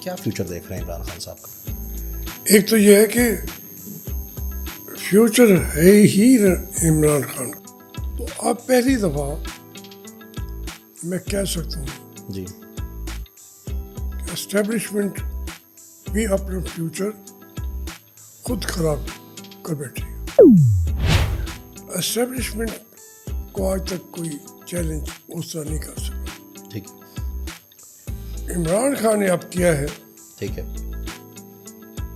کیا فیوچر دیکھ رہے ہیں عمران خان صاحب کا؟ ایک تو یہ ہے کہ فیوچر ہے ہی عمران خان کا، تو اب پہلی دفعہ میں کہہ سکتا ہوں جی کہ اسٹیبلشمنٹ بھی اپنا فیوچر خود خراب کر بیٹھی ہے۔ اسٹیبلشمنٹ کو آج تک کوئی چیلنج اس طرح نہیں کر سکا۔ ٹھیک ہے، عمران خان نے اب کیا ہے، ٹھیک ہے،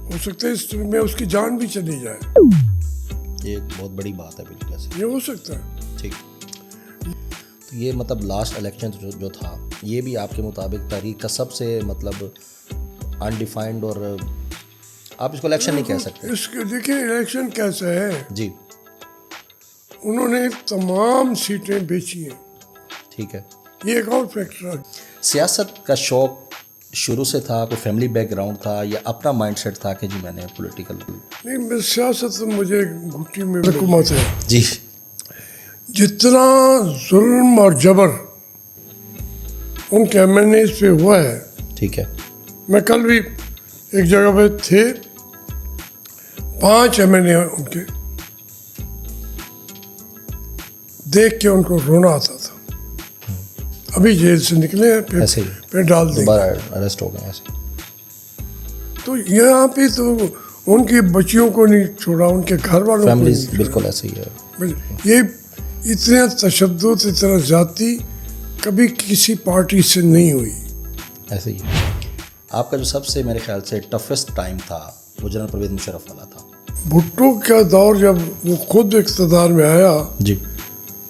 ہو سکتا ہے اس میں اس کی جان بھی چلی جائے، یہ ایک بہت بڑی بات ہے بالکل ایسے۔ یہ ہو سکتا ہے۔ ٹھیک، تو یہ مطلب لاسٹ الیکشن جو تھا یہ بھی آپ کے مطابق تحریک کا سب سے مطلب انڈیفائنڈ، اور آپ اس کو الیکشن نہیں کہہ سکتے۔ اس کے دیکھیں الیکشن کیسا ہے، جی انہوں نے تمام سیٹیں بیچی ہیں، ٹھیک ہے۔ یہ ایک اور فیکٹر ہے۔ سیاست کا شوق شروع سے تھا، کوئی فیملی بیک گراؤنڈ تھا یا اپنا مائنڈ سیٹ تھا کہ جی میں نے پولیٹیکل؟ نہیں، سیاست مجھے گھٹی میں حکومت ہے، جی جتنا ظلم اور جبر ان کے ایم این ایز پہ ہوا ہے، ٹھیک ہے، میں کل بھی ایک جگہ پہ تھے، 5 ایم این اے ان کے، دیکھ کے ان کو رونا آتا تھا۔ ابھی جیل سے نکلے ہیں، ایسے ہی پھر ڈال دیں، دوبارہ اریسٹ ہو گئے ایسے۔ تو یہاں پہ تو ان کی بچیوں کو نہیں چھوڑا، ان کے گھر والوں کو فیملیز نہیں چھوڑا۔ بالکل ایسے ہی ہے۔ یہ اتنا تشدد، اتنا زیادتی کبھی کسی پارٹی سے نہیں ہوئی۔ ایسے ہی آپ کا جو سب سے میرے خیال سے ٹفسٹ ٹائم تھا وہ جنرل پرویز مشرف والا تھا۔ بھٹو کا دور جب وہ خود اقتدار میں آیا جی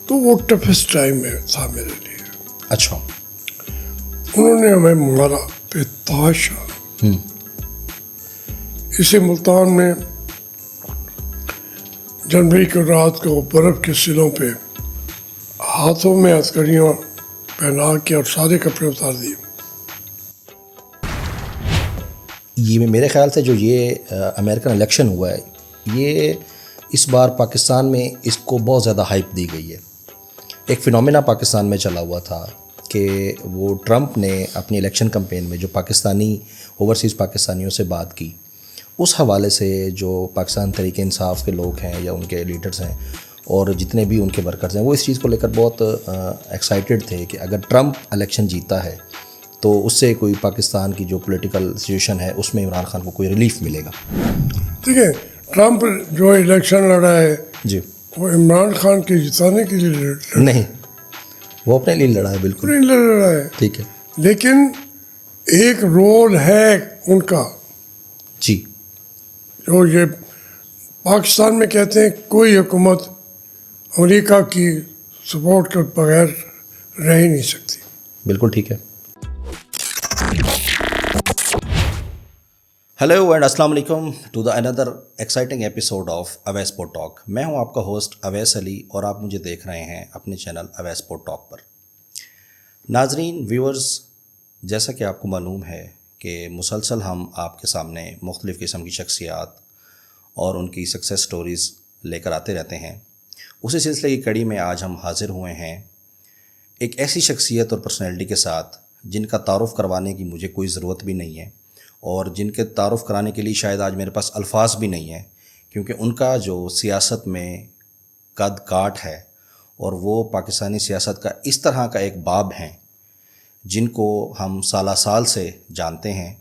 تو وہ ٹفسٹ ٹائم میں تھا میرے لیے۔ اچھا، انہوں نے ہمیں مارا بے تحاشا۔ اسی ملتان میں جنوری کی رات کو برف کے سلوں پہ ہاتھوں میں ہتھکڑیاں پہنا کے اور سارے کپڑے اتار دیے۔ یہ میرے خیال سے جو یہ امریکن الیکشن ہوا ہے، یہ اس بار پاکستان میں اس کو بہت زیادہ ہائپ دی گئی ہے۔ ایک فینومینا پاکستان میں چلا ہوا تھا کہ وہ ٹرمپ نے اپنی الیکشن کمپین میں جو پاکستانی اوورسیز پاکستانیوں سے بات کی، اس حوالے سے جو پاکستان تحریک انصاف کے لوگ ہیں یا ان کے لیڈرز ہیں اور جتنے بھی ان کے ورکرز ہیں، وہ اس چیز کو لے کر بہت ایکسائٹیڈ تھے کہ اگر ٹرمپ الیکشن جیتا ہے تو اس سے کوئی پاکستان کی جو پولیٹیکل سچویشن ہے اس میں عمران خان کو کوئی ریلیف ملے گا۔ ٹھیک ہے، ٹرمپ جو الیکشن لڑا ہے جی، وہ عمران خان کے جتانے کے لیے نہیں، وہ اپنے لیے لڑا ہے، بالکل نہیں لڑا ہے، ٹھیک ہے۔ لیکن ایک رول ہے ان کا، جی جو یہ پاکستان میں کہتے ہیں کوئی حکومت امریکہ کی سپورٹ کے بغیر رہ ہی نہیں سکتی۔ بالکل ٹھیک ہے۔ ہیلو اینڈ السلام علیکم to the another exciting episode of Awais sport talk. میں ہوں آپ کا ہوسٹ اویس علی اور آپ مجھے دیکھ رہے ہیں اپنے چینل اویس اسپورٹ ٹاک پر۔ ناظرین، ویورز، جیسا کہ آپ کو معلوم ہے کہ مسلسل ہم آپ کے سامنے مختلف قسم کی شخصیات اور ان کی سکسیس سٹوریز لے کر آتے رہتے ہیں۔ اسی سلسلے کی کڑی میں آج ہم حاضر ہوئے ہیں ایک ایسی شخصیت اور پرسنالٹی کے ساتھ جن کا تعارف کروانے کی مجھے کوئی ضرورت بھی نہیں ہے، اور جن کے تعارف کرانے کے لیے شاید آج میرے پاس الفاظ بھی نہیں ہیں، کیونکہ ان کا جو سیاست میں قد کاٹ ہے اور وہ پاکستانی سیاست کا اس طرح کا ایک باب ہیں جن کو ہم سالہ سال سے جانتے ہیں،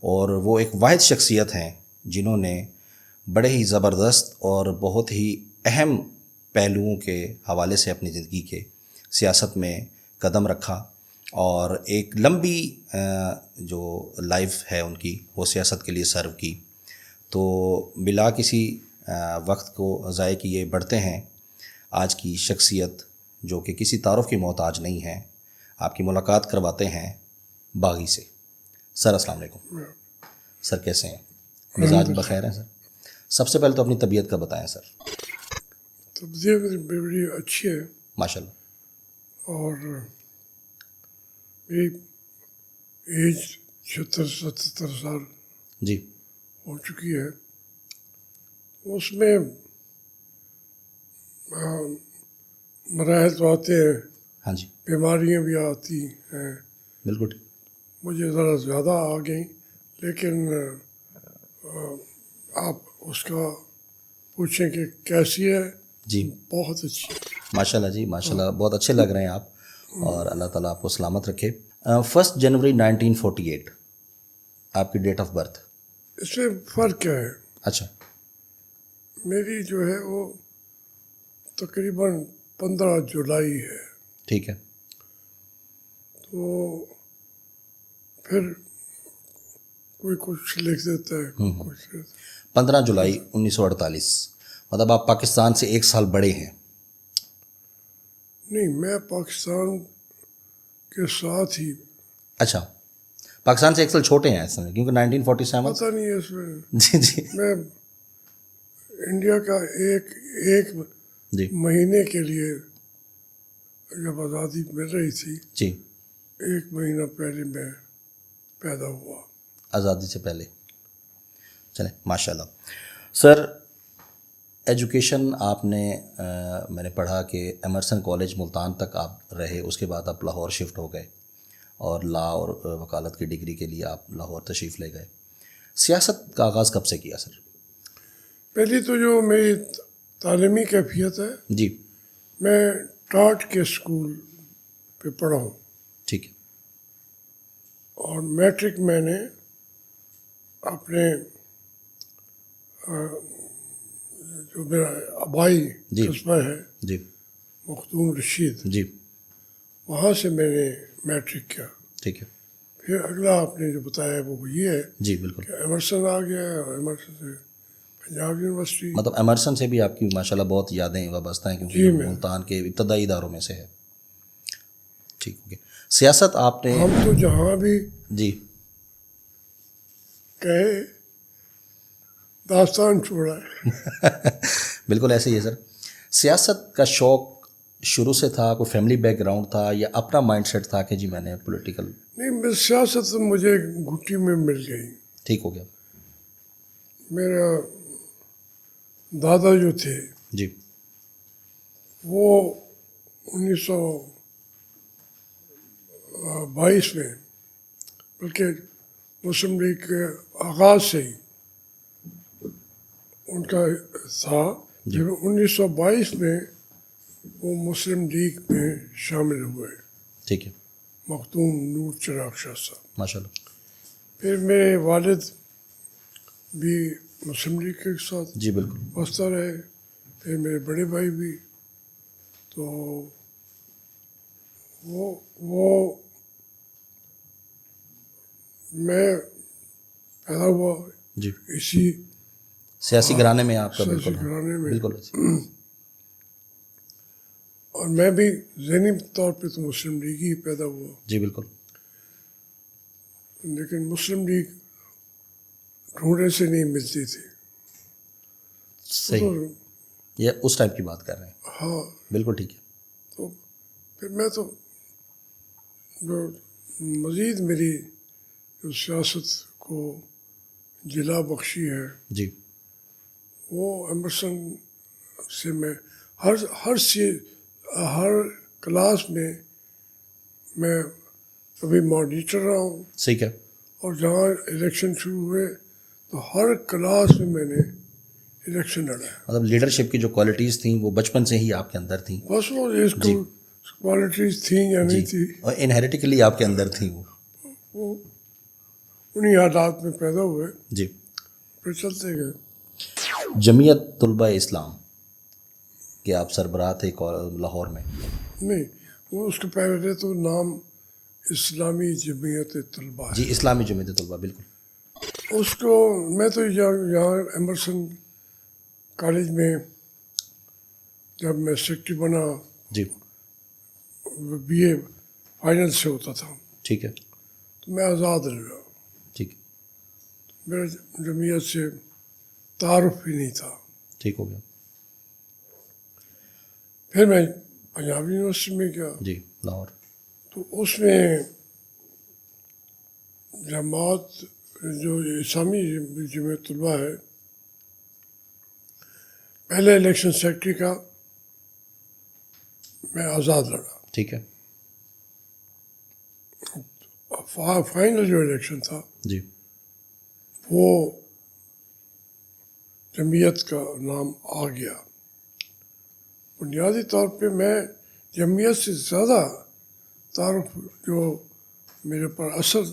اور وہ ایک واحد شخصیت ہیں جنہوں نے بڑے ہی زبردست اور بہت ہی اہم پہلوؤں کے حوالے سے اپنی زندگی کے سیاست میں قدم رکھا، اور ایک لمبی جو لائف ہے ان کی وہ سیاست کے لیے سرو کی۔ تو بلا کسی وقت کو ضائع کیے بڑھتے ہیں آج کی شخصیت جو کہ کسی تعارف کی محتاج نہیں ہے، آپ کی ملاقات کرواتے ہیں باغی سے۔ سر السلام علیکم۔ سر کیسے ہیں؟ مزاج بخیر ہیں سر؟ سب سے پہلے تو اپنی طبیعت کا بتائیں سر۔ طبیعت بڑی اچھی ہے ماشاء اللہ، اور میری ایج 76-77 سال جی ہو چکی ہے۔ اس میں مراحل تو آتے ہیں، ہاں جی، بیماریاں بھی آتی ہیں، بالکل ٹھیک، مجھے ذرا زیادہ آ گئیں لیکن آپ اس کا پوچھیں کہ کیسی ہے. جی بہت اچھی. ماشاء اللہ جی ماشاء اللہ بہت اچھے لگ رہے ہیں آپ اور اللہ تعالیٰ آپ کو سلامت رکھے. 1 جنوری 1948 آپ کی ڈیٹ آف برتھ. اس میں فرق کیا ہے؟ اچھا میری جو ہے وہ تقریباً 15 جولائی ہے. ٹھیک ہے. تو پھر کوئی کچھ لکھ دیتا ہے کوئی کچھ. 15 جولائی 1948 مطلب آپ پاکستان سے 1 سال بڑے ہیں. نہیں، میں پاکستان کے ساتھ ہی. اچھا پاکستان سے 1 سال چھوٹے ہیں اس میں کیونکہ 1947. پتہ نہیں ہے اس میں. جی جی میں انڈیا کا ایک جی مہینے کے لیے جب آزادی مل رہی تھی جی 1 مہینہ پہلے میں پیدا ہوا. آزادی سے پہلے. چلیں ماشاء اللہ. سر ایجوکیشن آپ نے میں نے پڑھا کہ ایمرسن کالج ملتان تک آپ رہے، اس کے بعد آپ لاہور شفٹ ہو گئے اور لا اور وکالت کی ڈگری کے لیے آپ لاہور تشریف لے گئے. سیاست کا آغاز کب سے کیا سر؟ پہلی تو جو میری تعلیمی کیفیت ہے، جی میں ٹاٹ کے اسکول پہ پڑھا ہوں ٹھیک ہے. اور میٹرک میں نے اپنے جو میرا آبائی جی. قصبہ ہے جی مختوم رشید، جی وہاں سے میں نے میٹرک کیا. ٹھیک ہے. پھر اگلا آپ نے جو بتایا وہ یہ ہے جی بالکل. کہ ایمرسن آ گیا ہے، اور ایمرسن سے پنجاب یونیورسٹی. مطلب ایمرسن سے بھی آپ کی ماشاء اللہ بہت یادیں وابستہ ہیں کیونکہ جی یہ میں. ملتان کے ابتدائی اداروں میں سے ہے. ٹھیک ہو گیا. سیاست آپ نے. ہم تو جہاں بھی جی کہے داستان چھوڑا ہے. بالکل ایسے ہی ہے سر. سیاست کا شوق شروع سے تھا، کوئی فیملی بیک گراؤنڈ تھا یا اپنا مائنڈ سیٹ تھا کہ جی میں نے پولیٹیکل؟ نہیں، سیاست مجھے گھٹی میں مل گئی. ٹھیک ہو گیا. میرا دادا جو تھے جی وہ 1922 میں، بلکہ مسلم لیگ کے آغاز سے ہی ان کا تھا. پھر 1922 میں وہ مسلم لیگ میں شامل ہوئے، ٹھیک ہے. مختوم نور چراغ شاہ صاحب. ماشاء اللہ. پھر میرے والد بھی مسلم لیگ کے ساتھ جی بالکل. وابستہ رہے، پھر میرے بڑے بھائی بھی. تو وہ میں پیدا ہوا جی اسی سیاسی گھرانے میں آپ کا. سیاسی بالکل گھرانے میں. بالکل. اور میں بھی ذہنی طور پہ تو مسلم لیگ ہی پیدا ہوا، جی بالکل. لیکن مسلم لیگ ڈھونڈے سے نہیں ملتی تھی. صحیح. یہ اس ٹائپ کی بات کر رہے ہیں. ہاں. بالکل ٹھیک ہے. تو پھر میں تو جو مزید میری جو سیاست کو جلا بخشی ہے جی وہ ایمرسن سے میں ہر کلاس میں ابھی مانیٹر رہا ہوں. ٹھیک ہے. اور جہاں الیکشن شروع ہوئے تو ہر کلاس میں میں نے الیکشن لڑا ہے. مطلب لیڈرشپ کی جو کوالٹیز تھیں وہ بچپن سے ہی آپ کے اندر تھیں. بس وہ اس کو کوالٹیز تھیں یا جی نہیں تھی، اور انہیریٹیکلی آپ کے اندر تھیں وہ انہی حالات میں پیدا ہوئے، جی. پھر چلتے گئے. جمعیت طلباء اسلام کہ آپ سربراہ تھے لاہور میں. نہیں، وہ اس کے پہلے تو نام اسلامی جمعیت طلباء ہے. جی اسلامی جمعیت طلباء بالکل. اس کو میں تو یہاں ایمرسن کالج میں جب میں سیکرٹری بنا، جی بی اے فائنل سے ہوتا تھا، ٹھیک ہے. تو میں آزاد رہا. ٹھیک ہے. میرا جمعیت سے تعارف ہی نہیں تھا. ٹھیک ہو گیا. پھر میں پنجاب یونیورسٹی میں گیا. جی لاہور. تو اس میں جماعت جو اسلامی جمعیت طلباء ہے، پہلے الیکشن سیکرٹری کا میں آزاد لڑا. ٹھیک ہے. فائنل جو الیکشن تھا جی وہ جمعیت کا نام آ گیا. بنیادی طور پہ میں جمعیت سے زیادہ تعارف جو میرے پر اثر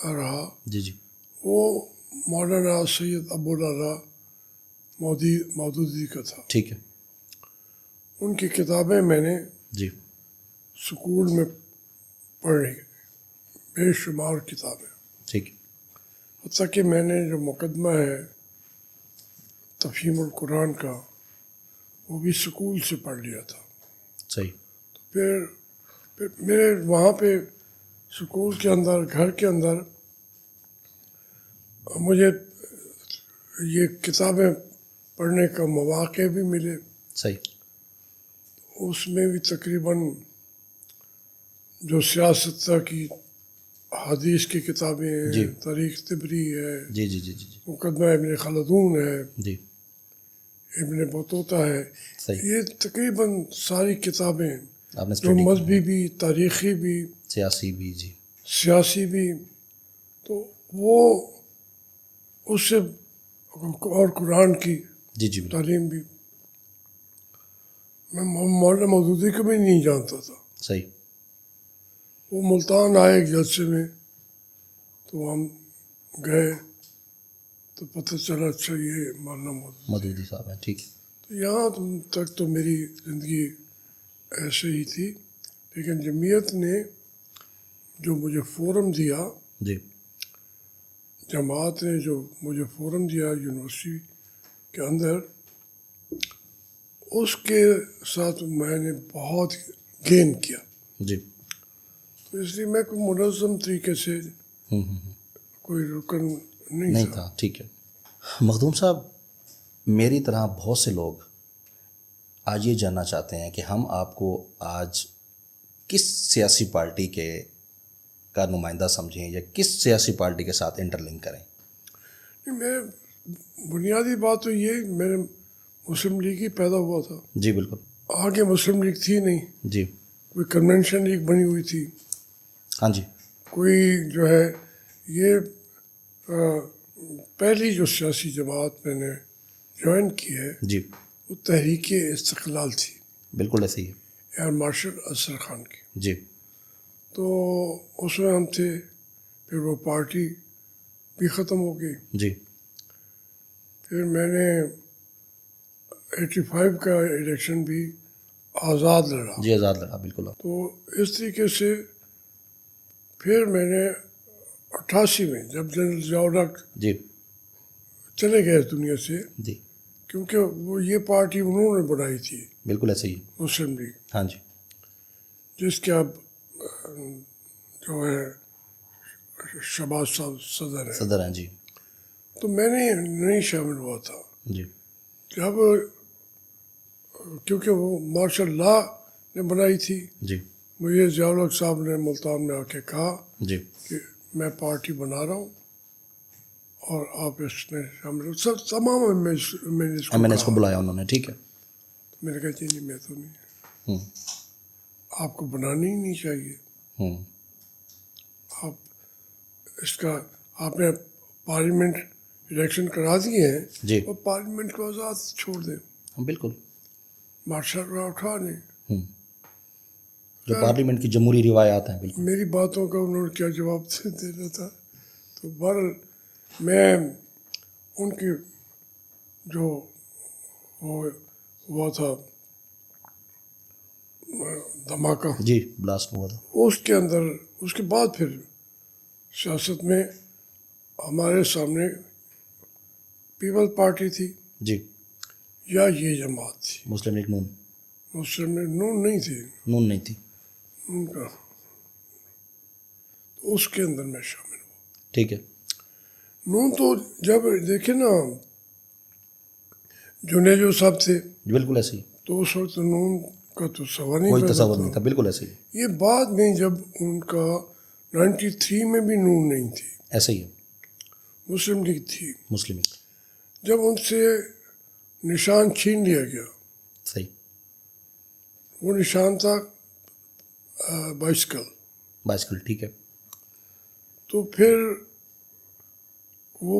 رہا جی جی وہ مولانا سید ابو الاعلیٰ مودودی کا تھا. ٹھیک ہے. ان کی کتابیں میں نے جی سکول میں پڑھی، بے شمار کتابیں. ٹھیک ہے. حتیٰ کہ میں نے جو مقدمہ ہے تفہیم القرآن کا وہ بھی سکول سے پڑھ لیا تھا. صحیح. پھر میرے وہاں پہ سکول کے اندر، گھر کے اندر مجھے یہ کتابیں پڑھنے کا مواقع بھی ملے. صحیح. اس میں بھی تقریباً جو سیاست کی حدیث کی کتابیں ہیں، جی. تاریخ طبری ہے، جی جی جی جی جی مقدمہ ابن خلدون ہے، جی. ابن بطوطہ ہے، صحیح. یہ تقریباً ساری کتابیں آپ نے جو اسٹڈی مذہبی بھی، تاریخی بھی، سیاسی بھی. جی سیاسی بھی، تو وہ اس سے اور قرآن کی جی جی بالکل. تعلیم بھی. میں مولانا مودودی کو بھی نہیں جانتا تھا. صحیح. وہ ملتان آئے ایک جلسے میں تو ہم گئے تو پتہ چلا اچھا یہ مولانا مودودی. مودودی صاحب ہیں. ٹھیک ہے. تو یہاں تک تو میری زندگی ایسے ہی تھی، لیکن جمعیت نے جو مجھے فورم دیا، جی جماعت نے جو مجھے فورم دیا یونیورسٹی کے اندر، اس کے ساتھ میں نے بہت گین کیا. جی. تو اس لیے میں کوئی منظم طریقے سے کوئی رکن نہیں تھا. ٹھیک ہے. مخدوم صاحب، میری طرح بہت سے لوگ آج یہ جاننا چاہتے ہیں کہ ہم آپ کو آج کس سیاسی پارٹی کا نمائندہ سمجھیں یا کس سیاسی پارٹی کے ساتھ انٹر لنک کریں. میں بنیادی بات تو یہ، میرے مسلم لیگ ہی پیدا ہوا تھا. جی بالکل. آگے مسلم لیگ تھی نہیں. جی. کوئی کنونشن لیگ بنی ہوئی تھی، ہاں جی. کوئی جو ہے یہ پہلی جو سیاسی جماعت میں نے جوائن کی ہے جی وہ تحریک استقلال تھی، بالکل ایسے ہی ہے. ایئر مارشل اصغر خان کی. جی تو اس میں ہم تھے. پھر وہ پارٹی بھی ختم ہو گئی. جی پھر میں نے 85 کا الیکشن بھی آزاد لڑا. جی آزاد لڑا. بالکل. تو اس طریقے سے پھر میں نے 88 میں جب جنرل ضیاء الحق جی چلے گئے اس دنیا سے، جی کیونکہ وہ یہ پارٹی انہوں نے بنائی تھی بالکل ایسے ہی ہے. مسلم لیگ، ہاں جی. جس کے اب جو ہے شہباز صاحب صدر ہے. صدر ہیں. جی تو میں نے نہیں شامل ہوا تھا. جی جب کیونکہ وہ مارشل لا نے بنائی تھی، جی مجھے ضیاء الحق صاحب نے ملتان میں آ کے کہا جی کہ میں پارٹی بنا رہا ہوں اور آپ اس میں شامل ہو. سب تمام میں نے اس میں نے اس کو کو کہا. بلایا انہوں نے. ٹھیک ہے. میں نے کہا جی نہیں، میں تو نہیں، ہوں آپ کو بنانی ہی نہیں چاہیے. ہوں آپ اس کا آپ نے پارلیمنٹ الیکشن کرا دیے ہیں، جی اور پارلیمنٹ کو آزاد چھوڑ دیں، بالکل. مارشل لا اٹھا دیں. ہوں جو پارلیمنٹ کی جمہوری روایات ہیں. بالکل. میری باتوں کا انہوں نے کیا جواب دینا تھا. تو بہرحال میں ان کی جو ہوا تھا دھماکہ، جی بلاسٹ ہوا تھا. اس کے اندر، اس کے بعد پھر سیاست میں ہمارے سامنے پیپل پارٹی تھی جی یا یہ جماعت تھی. مسلم لیگ نون. مسلم لیگ نون نہیں تھی، نون نہیں تھی. ان کا. تو اس کے اندر میں شامل ہوں. ٹھیک ہے. نون تو جب دیکھے نا جنید جو صاحب تھے جی بالکل ایسے ہی. تو اس وقت نون کا تو سوال نہیں کوئی پیدا تصور تھا. نہیں تھا. بالکل ایسے ہی. یہ بعد میں جب ان کا 93 میں بھی نون نہیں تھی، ایسے ہی ہے. مسلم لیگ تھی. مسلم لیگ. جب ان سے نشان چھین لیا گیا، صحیح. وہ نشان تھا بائسکل. بائسکل. ٹھیک ہے. تو پھر وہ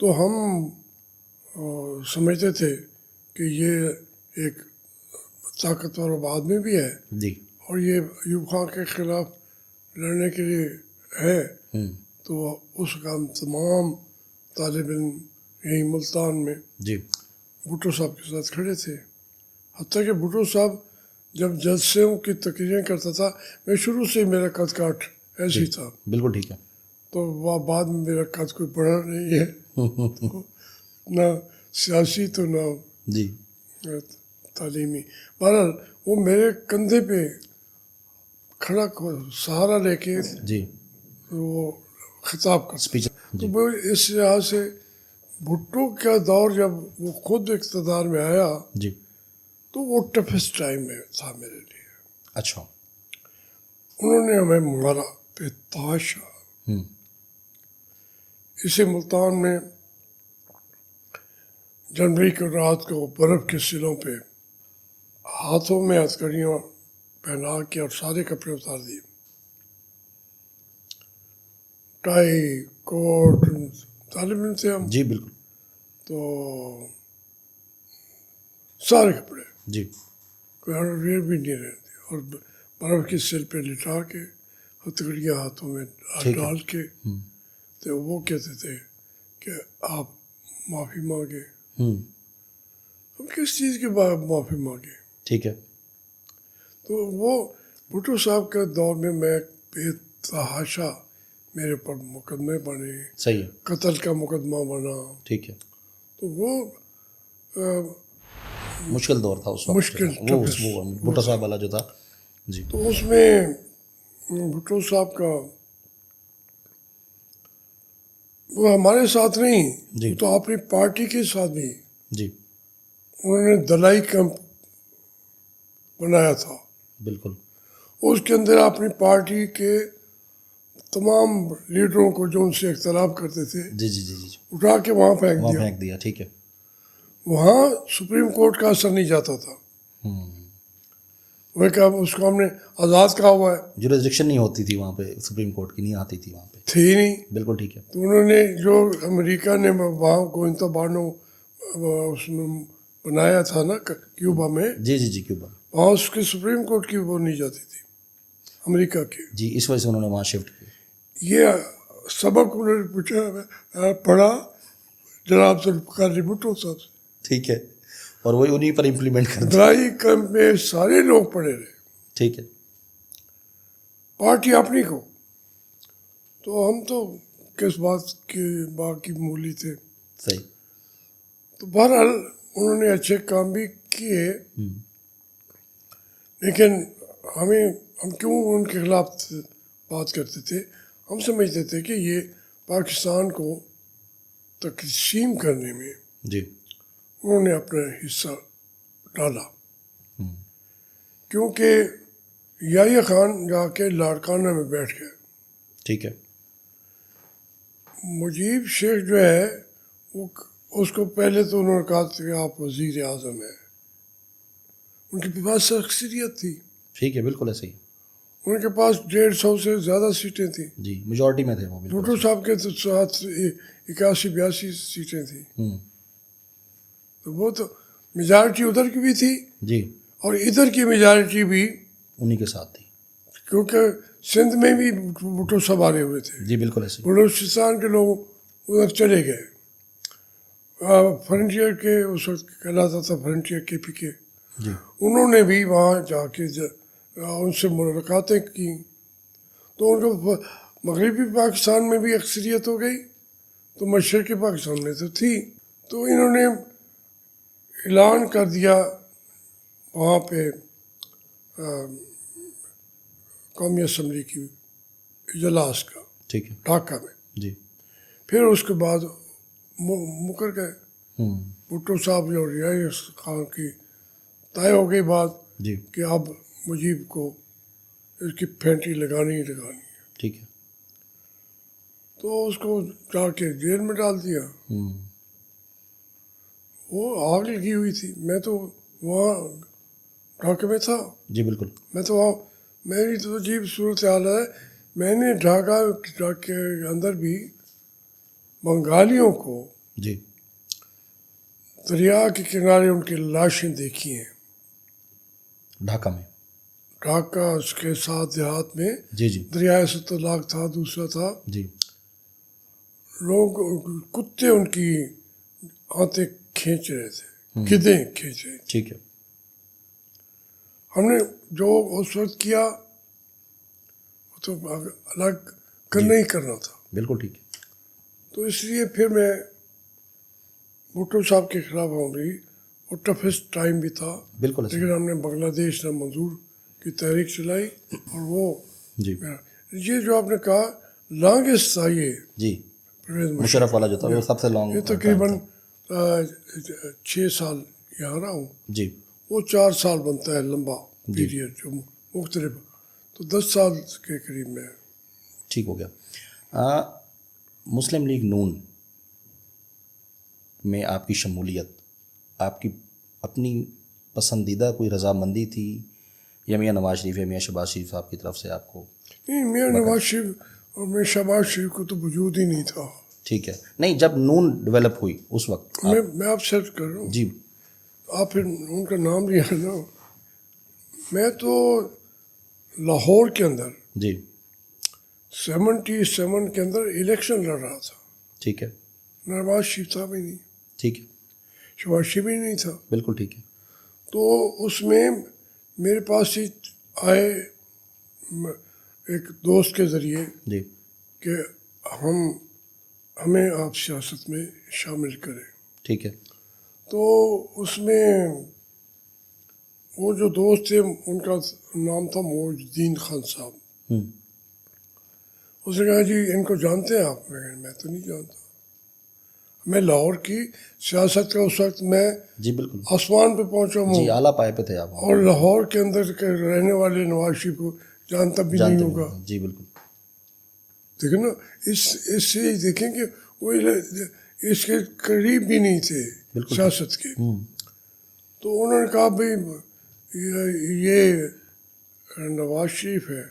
تو ہم سمجھتے تھے کہ یہ ایک طاقتور آدمی بھی ہے جی اور یہ ایوب خان کے خلاف لڑنے کے لیے ہے. تو اس کا ہم تمام طالب علم یہیں ملتان میں جی بھٹو صاحب کے ساتھ کھڑے تھے. حتیٰ کہ بھٹو صاحب جب جلسوں کی تقریریں کرتا تھا، میں شروع سے میرا قد کاٹ ایسے ہی تھا، بالکل ٹھیک ہے. تو وہ بعد میں میرا قد کوئی بڑا نہیں ہے نہ سیاسی تو نہ جی تعلیمی. بہرحال وہ میرے کندھے پہ کھڑا سہارا لے کے جی وہ خطاب کرتا. اسپیچ. تو وہ اس لحاظ سے بھٹو کا دور جب وہ خود اقتدار میں آیا جی تو وہ ٹفسٹ ٹائم میں تھا میرے لیے. اچھا. انہوں نے ہمیں مارا بے تحاشا. اسے ملتان میں جنوری کی رات کو برف کے سلوں پہ ہاتھوں میں ہتھکڑیاں پہنا کے اور سارے کپڑے اتار دیے. ٹائی کوٹ طالب علم تھے ہم، جی بالکل. تو سارے کپڑے جی کوئی انڈرویئر بھی نہیں رہتے اور برف کی سل پہ لٹا کے ہتھکڑیاں ہاتھوں میں ٹھیک ہے. ڈال کے تو وہ کہتے تھے کہ آپ معافی مانگے. ہم کس چیز کی معافی مانگے؟ ٹھیک ہے. تو وہ بھٹو صاحب کے دور میں بے تحاشا میرے پر مقدمے بنے، صحیح ہے. قتل کا مقدمہ بنا. ٹھیک ہے. تو وہ مشکل دور تھا اس وقت. مشکل وہ بھٹو صاحب والا جو تھا. جی تو اس میں بھٹو صاحب کا وہ ہمارے ساتھ نہیں، جی. وہ تو اپنی پارٹی کے ساتھ بھی. جی انہوں نے دلائی کیمپ بنایا تھا. بالکل. اس کے اندر اپنی پارٹی کے تمام لیڈروں کو جو ان سے اختلاف کرتے تھے جی جی جی جی اٹھا کے وہاں پھینک وہاں دیا. پھینک دیا. ٹھیک ہے. وہاں سپریم کورٹ کا اثر نہیں جاتا تھا. وہ کہ اس کو ہم نے آزاد کہا ہوا ہے، جورسڈکشن نہیں ہوتی تھی وہاں پہ، سپریم کورٹ کی نہیں آتی تھی وہاں پہ. تھی ہی نہیں. بالکل ٹھیک ہے. تو انہوں نے جو امریکہ نے وہاں گوئنتابانو اس میں بنایا تھا نا کیوبا میں، جی جی جی کیوبا. وہاں اس کی سپریم کورٹ کی وہ نہیں جاتی تھی امریکہ کی. جی اس وجہ سے انہوں نے وہاں شفٹ کیا. یہ سبق انہوں نے پڑھا جناب ذوالفقار بھٹو صاحب سے. ٹھیک ہے. اور وہی انہیں پر امپلیمنٹ کر دیا. دلائی کیمپ میں سارے لوگ پڑے رہے، ٹھیک ہے. پارٹی اپنی کو. تو ہم تو کس بات کے باقی مولی تھے. صحیح. تو بہرحال انہوں نے اچھے کام بھی کیے، لیکن ہم کیوں ان کے خلاف بات کرتے تھے؟ ہم سمجھتے تھے کہ یہ پاکستان کو تقسیم کرنے میں جی انہوں نے اپنا حصہ ڈالا. کیونکہ یحییٰ خان جا کے لاڑکانہ میں بیٹھ گئے. ٹھیک ہے. مجیب شیخ جو ہے وہ اس کو پہلے تو انہوں نے کہا تھا کہ آپ وزیر اعظم ہیں. ان کے پاس اکثریت تھی. ٹھیک ہے. بالکل ایسے ہی. ان کے پاس 150 سے زیادہ سیٹیں تھیں. جی میجورٹی میں تھے وہ. بھٹو صاحب کے تو ساتھ 81-82 سیٹیں تھیں. تو وہ تو میجارٹی ادھر کی بھی تھی جی اور ادھر کی میجارٹی بھی انہی کے ساتھ تھی. کیونکہ سندھ میں بھی بھٹو صاحب آ رہے ہوئے تھے. جی بالکل ایسے ہی. بلوچستان کے لوگ ادھر چلے گئے. فرنٹیئر کے اس وقت کہلاتا تھا فرنٹیئر KP کے. جی انہوں نے بھی وہاں جا کے ان سے ملاقاتیں کی. تو ان کو مغربی پاکستان میں بھی اکثریت ہو گئی، تو مشرقی پاکستان میں تو تھی. تو انہوں نے اعلان کر دیا وہاں پہ قومی اسمبلی کی اجلاس کا، ٹھیک ہے. ڈھاکہ میں. جی پھر اس کے بعد مکر گئے. بھٹو صاحب اور یحییٰ خان کی طے ہو گئی بات جی کہ اب مجیب کو اس کی پھینٹی لگانی ہی لگانی ہے. ٹھیک ہے. تو اس کو جا کے جیل میں ڈال دیا. وہ آگ لگی ہوئی تھی. میں تو وہاں ڈھاکے میں تھا. جی بالکل. میں تو وہاں میری تو عجیب صورت حال ہے. میں نے ڈھاکہ کے اندر بھی بنگالیوں کو جی دریا کے کنارے ان کی لاشیں دیکھی ہیں. ڈھاکہ میں. ڈھاکہ اس کے ساتھ دیہات میں جی جی دریائے ستلاق تھا. دوسرا تھا جی لوگ کتے ان کی آنتیں کھینچ رہے تھے, گدیں کھینچ رہے تھے. ٹھیک ہے. ہم نے جو اس وقت کیا وہ تو الگ کرنا ہی کرنا تھا. بالکل ٹھیک ہے. تو اس لیے پھر میں بھٹو صاحب کے خلاف ہوں گئی. وہ ٹفسٹ ٹائم بھی تھا, بالکل ایسا. لیکن ہم نے بنگلہ دیش نہ منظور کی تحریک چلائی. اور وہ جی یہ جو آپ نے کہا لانگسٹ تھا یہ جی پرویز مشرف. مشرف والا جو تھا وہ سب سے یہ لانگ. تقریباً 6 سال یہاں رہا ہوں. جی وہ 4 سال بنتا ہے لمبا جی. پیریڈ جو مختلف, تو 10 سال کے قریب میں. ٹھیک ہو گیا. مسلم لیگ نون میں آپ کی شمولیت, آپ کی اپنی پسندیدہ کوئی رضامندی تھی یا میاں نواز شریف یا میاں شہباز شریف صاحب کی طرف سے آپ کو؟ نہیں, میاں نواز شریف اور میاں شہباز شریف کو تو وجود ہی نہیں تھا. ٹھیک ہے. نہیں, جب نون ڈیولپ ہوئی اس وقت میں آپ سرچ کر رہا ہوں. جی آپ پھر ان کا نام لیا نا. میں تو لاہور کے اندر جی 77 کے اندر الیکشن لڑ رہا تھا. ٹھیک ہے. نواز شریف تھا بھی نہیں, ٹھیک ہے. شہباز شریف بھی نہیں تھا. بالکل ٹھیک ہے. تو اس میں میرے پاس ہی آئے ایک دوست کے ذریعے جی کہ ہمیں آپ سیاست میں شامل کریں. ٹھیک ہے. تو اس میں وہ جو دوست تھے ان کا نام تھا موج الدین خان صاحب. ہوں. اس نے کہا جی ان کو جانتے ہیں آپ؟ میں تو نہیں جانتا. میں لاہور کی سیاست کا اس وقت میں جی بالکل. آسمان پہ پہنچا ہوں, جی اعلیٰ پائے پہ تھے آپ. اور لاہور کے اندر کے رہنے والے نواز شریف کو جانتا بھی نہیں جانتے ہوگا. ہیں. جی بالکل. دیکھیں نا, اس سے دیکھیں کہ وہ اس کے قریب بھی نہیں تھے بالکل. سیاست کے. ہوں. تو انہوں نے کہا بھائی یہ نواز شریف ہے,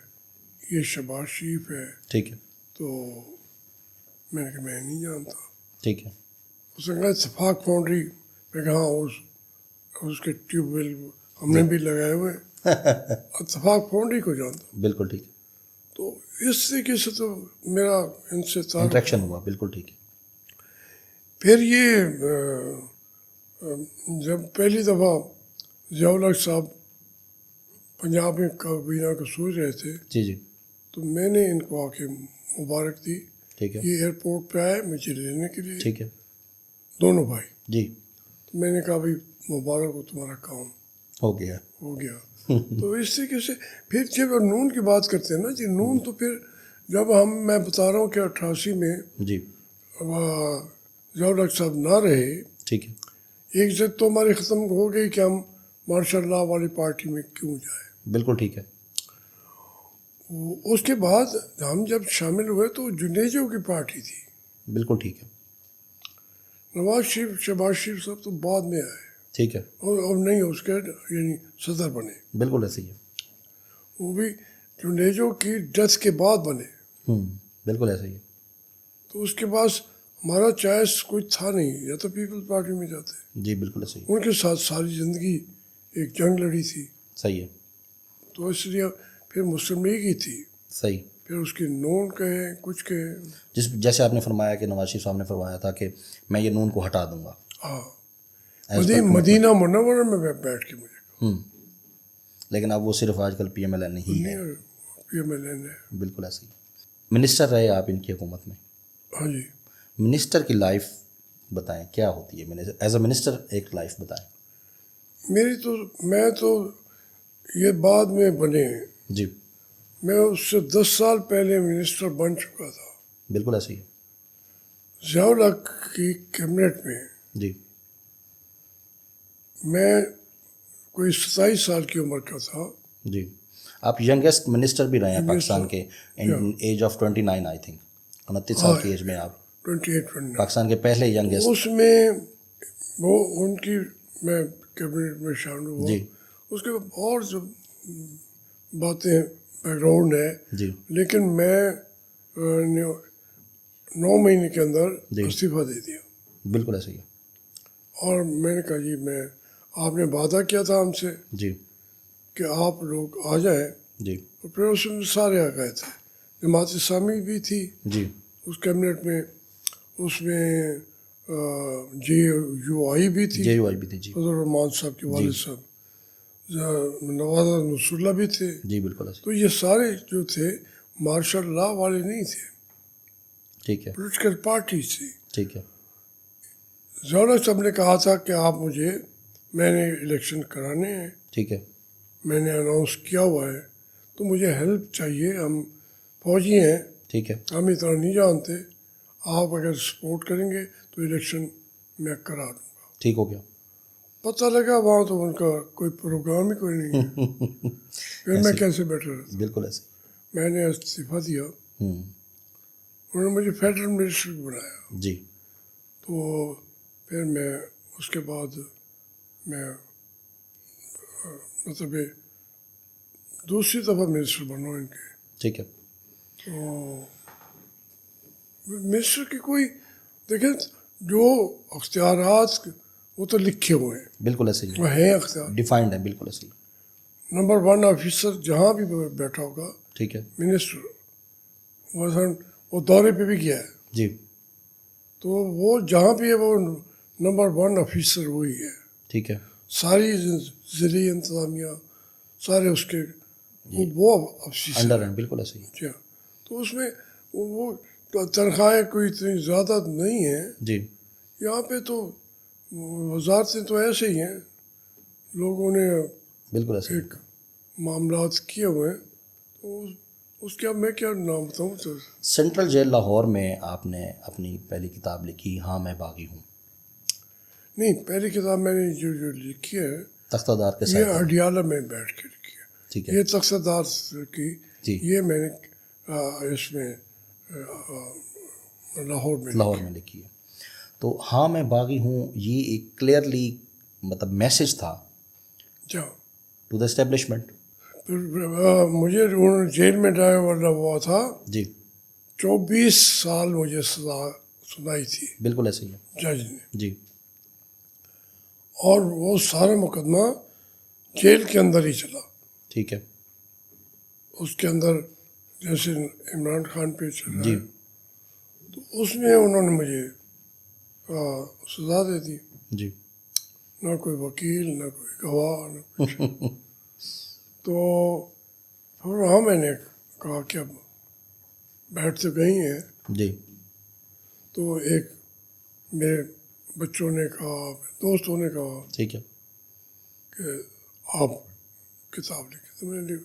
یہ شہباز شریف ہے. ٹھیک ہے. تو میں نے کہا میں نہیں جانتا. ٹھیک ہے. اس نے کہا اتفاق فاؤنڈری. میں کہا اس کے ٹیوب ویل ہم نے بھی لگائے ہوئے. اتفاق فاؤنڈری کو جانتا. بالکل ٹھیک ہے. تو اس طریقے سے تو میرا ان سے تعلق انٹریکشن ہوا. بالکل ٹھیک ہے. پھر یہ جب پہلی دفعہ ضیاء الحق صاحب پنجاب میں کابینہ کو سوچ رہے تھے, جی جی تو میں نے ان کو آ کے مبارک دی. ٹھیک ہے. یہ ایئرپورٹ پہ آئے مجھے لینے کے لیے, ٹھیک ہے. دونوں بھائی. جی تو میں نے کہا بھائی مبارک ہو, تمہارا کام ہو گیا. ہو گیا. تو اس طریقے سے پھر جب نون کی بات کرتے ہیں نا جی, نون تو پھر جب میں بتا رہا ہوں کہ 88 میں جی ضیاء الحق صاحب نہ رہے, ٹھیک ہے. ایک جد تو ہماری ختم ہو گئی کہ ہم مارشاء اللہ والی پارٹی میں کیوں جائیں. بالکل ٹھیک ہے. اس کے بعد ہم جب شامل ہوئے تو جنیجو کی پارٹی تھی. بالکل ٹھیک ہے. نواز شریف شہباز شریف صاحب تو بعد میں آئے, ٹھیک ہے. اور نہیں اس کے یعنی صدر بنے. بالکل ایسے ہی ہے. وہ بھی جنیجو کی ڈیتھ کے بعد بنے. بالکل ایسے ہی ہے. تو اس کے بعد ہمارا چوائس کوئی تھا نہیں, یا تو پیپلز پارٹی میں جاتے. جی بالکل ایسے ہی. ان کے ساتھ ساری زندگی ایک جنگ لڑی تھی. صحیح ہے. تو اس لیے پھر مسلم لیگ ہی تھی. صحیح. پھر اس کی نون کہیں کچھ کہیں. جیسے آپ نے فرمایا کہ نواز شریف صاحب نے فرمایا تھا کہ میں یہ نون کو ہٹا دوں گا. ہاں, مدینہ منورہ میں بیٹھ کے مجھے. لیکن اب وہ صرف آج کل پی ایم ایل این ہی ہے. پی ایم ایل این ہے. بالکل ایسے ہی. منسٹر رہے آپ ان کی حکومت میں. ہاں جی. منسٹر کی لائف بتائیں, کیا ہوتی ہے ایز اے منسٹر, ایک لائف بتائیں. میں تو یہ بعد میں بنے, جی میں اس سے 10 سال پہلے منسٹر بن چکا تھا. بالکل ایسے ہی ہے. ضیاء الحق کی کیبنٹ میں جی میں کوئی 27 سال کی عمر کا تھا. جی آپ ینگیسٹ منسٹر بھی رہے ہیں پاکستان کے, ایج آف 29 آئی تھنک, 29 سال کی ایج میں آپ 28 پاکستان کے پہلے ینگیسٹ. اس میں وہ ان کی میں کیبنٹ میں شامل ہوا. جی اس کے اور جو باتیں بیک گراؤنڈ ہے, جی لیکن میں 9 مہینے کے اندر جی استعفیٰ دے دیا. بالکل ایسے ہی ہے. اور میں نے کہا جی میں آپ نے وعدہ کیا تھا ہم سے جی کہ آپ لوگ آ جائیں. جی اور پھر اس میں سارے آ گئے تھے. جماعت اسلامی بھی تھی جی اس کیبنٹ میں، اس میں جے یو آئی بھی تھی، جے یو آئی بھی تھی. جی حضرت رحمان صاحب کے والد صاحب، نواز نصر اللہ بھی تھے. جی بالکل ایسے. تو یہ سارے جو تھے مارشل لا والے نہیں تھے، ٹھیک ہے پولیٹیکل پارٹی تھی. ٹھیک ہے. ضیاء صاحب نے کہا تھا کہ آپ مجھے، میں نے الیکشن کرانے ہیں، ٹھیک ہے. میں نے اناؤنس کیا ہوا ہے، تو مجھے ہیلپ چاہیے، ہم فوجی ہیں، ٹھیک ہے. ہم اتنا نہیں جانتے، آپ اگر سپورٹ کریں گے تو الیکشن میں کرا دوں گا. ٹھیک ہو گیا. پتہ لگا وہاں تو ان کا کوئی پروگرام ہی کوئی نہیں ہے. پھر میں کیسے بیٹھا رہتا. بالکل ایسے. میں نے استعفیٰ دیا. ہوں. انہوں نے مجھے فیڈرل منسٹر بنایا. جی تو پھر میں اس کے بعد میں مطلب دوسری دفعہ منسٹر بنا ان کے. ٹھیک ہے. تو منسٹر کی کوئی، دیکھیں جو اختیارات وہ تو لکھے ہوئے ہیں، بالکل ایسے ہی وہ ہیں اختیار. ڈیفائنڈ ہے. بالکل ایسے ہی. نمبر 1 آفیسر جہاں بھی بیٹھا ہوگا ٹھیک ہے. منسٹر، وہ دورے پہ بھی گیا ہے، جی تو وہ جہاں بھی ہے وہ نمبر 1 آفیسر وہی ہے. ٹھیک ہے. ساری ضلعی انتظامیہ سارے اس کے وہ آفیسر انڈر ہیں. بالکل ایسے ہی. جی ہاں. تو اس میں وہ تنخواہیں کوئی اتنی زیادہ نہیں ہیں. جی یہاں پہ تو وزارتیں تو ایسے ہی ہیں، لوگوں نے بالکل ایسے ہی. ایک معاملات کیے ہوئے ہیں. تو اس کے اب میں کیا نام بتاؤں. تو سینٹرل جیل لاہور میں آپ نے اپنی پہلی کتاب لکھی ہاں میں باغی ہوں. نہیں، پہلی کتاب میں نے جو لکھی ہے تختہ دار کے یہ ساتھ. اڈیالہ میں بیٹھ کے لکھی ہے. ٹھیک ہے. یہ تختہ دار کی جی یہ میں نے اس میں لاہور میں لاہور میں لکھی ہے. تو ہاں میں باغی ہوں یہ ایک کلیئرلی مطلب میسج تھا جہاں ٹو دا اسٹیبلشمنٹ. پھر مجھے انہوں نے جیل میں ڈالا ہوا تھا. جی 24 سال مجھے سزا سنائی تھی بالکل ایسے ہی ہے. جج نے. جی اور وہ سارا مقدمہ جیل کے اندر ہی چلا. ٹھیک ہے. اس کے اندر جیسے عمران خان پہ چل رہا جی ہے، تو اس میں انہوں نے مجھے سزا دے دی. جی نہ کوئی وکیل، نہ کوئی گواہ، نہ کچھ. تو پھر وہاں میں نے کہا کہ اب بیٹھ تو گئی ہیں. جی تو ایک میرے بچوں نے کہا، دوستوں نے کہا ٹھیک ہے. کہ آپ کتاب لکھیں، تو میں نے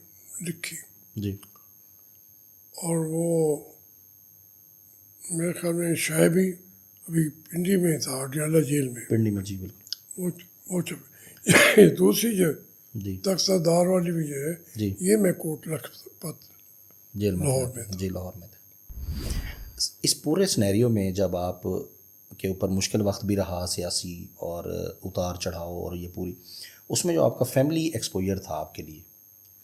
لکھی. جی اور وہ میرے خیال میں شاعبی ابھی پنڈی میں تھا، اڈیالہ جیل میں. پنڈی میں. جی بالکل. وہ یہ دوسری جو جی تختہ دار والی بھی جو ہے جی یہ میں کوٹ لکھپت جیل میں لاہور تھے. میں تھا. جی لاہور میں تھے. اس پورے سنیریو میں جب آپ کے اوپر مشکل وقت بھی رہا سیاسی اور اتار چڑھاؤ اور یہ پوری، اس میں جو آپ کا فیملی ایکسپوجر تھا آپ کے لیے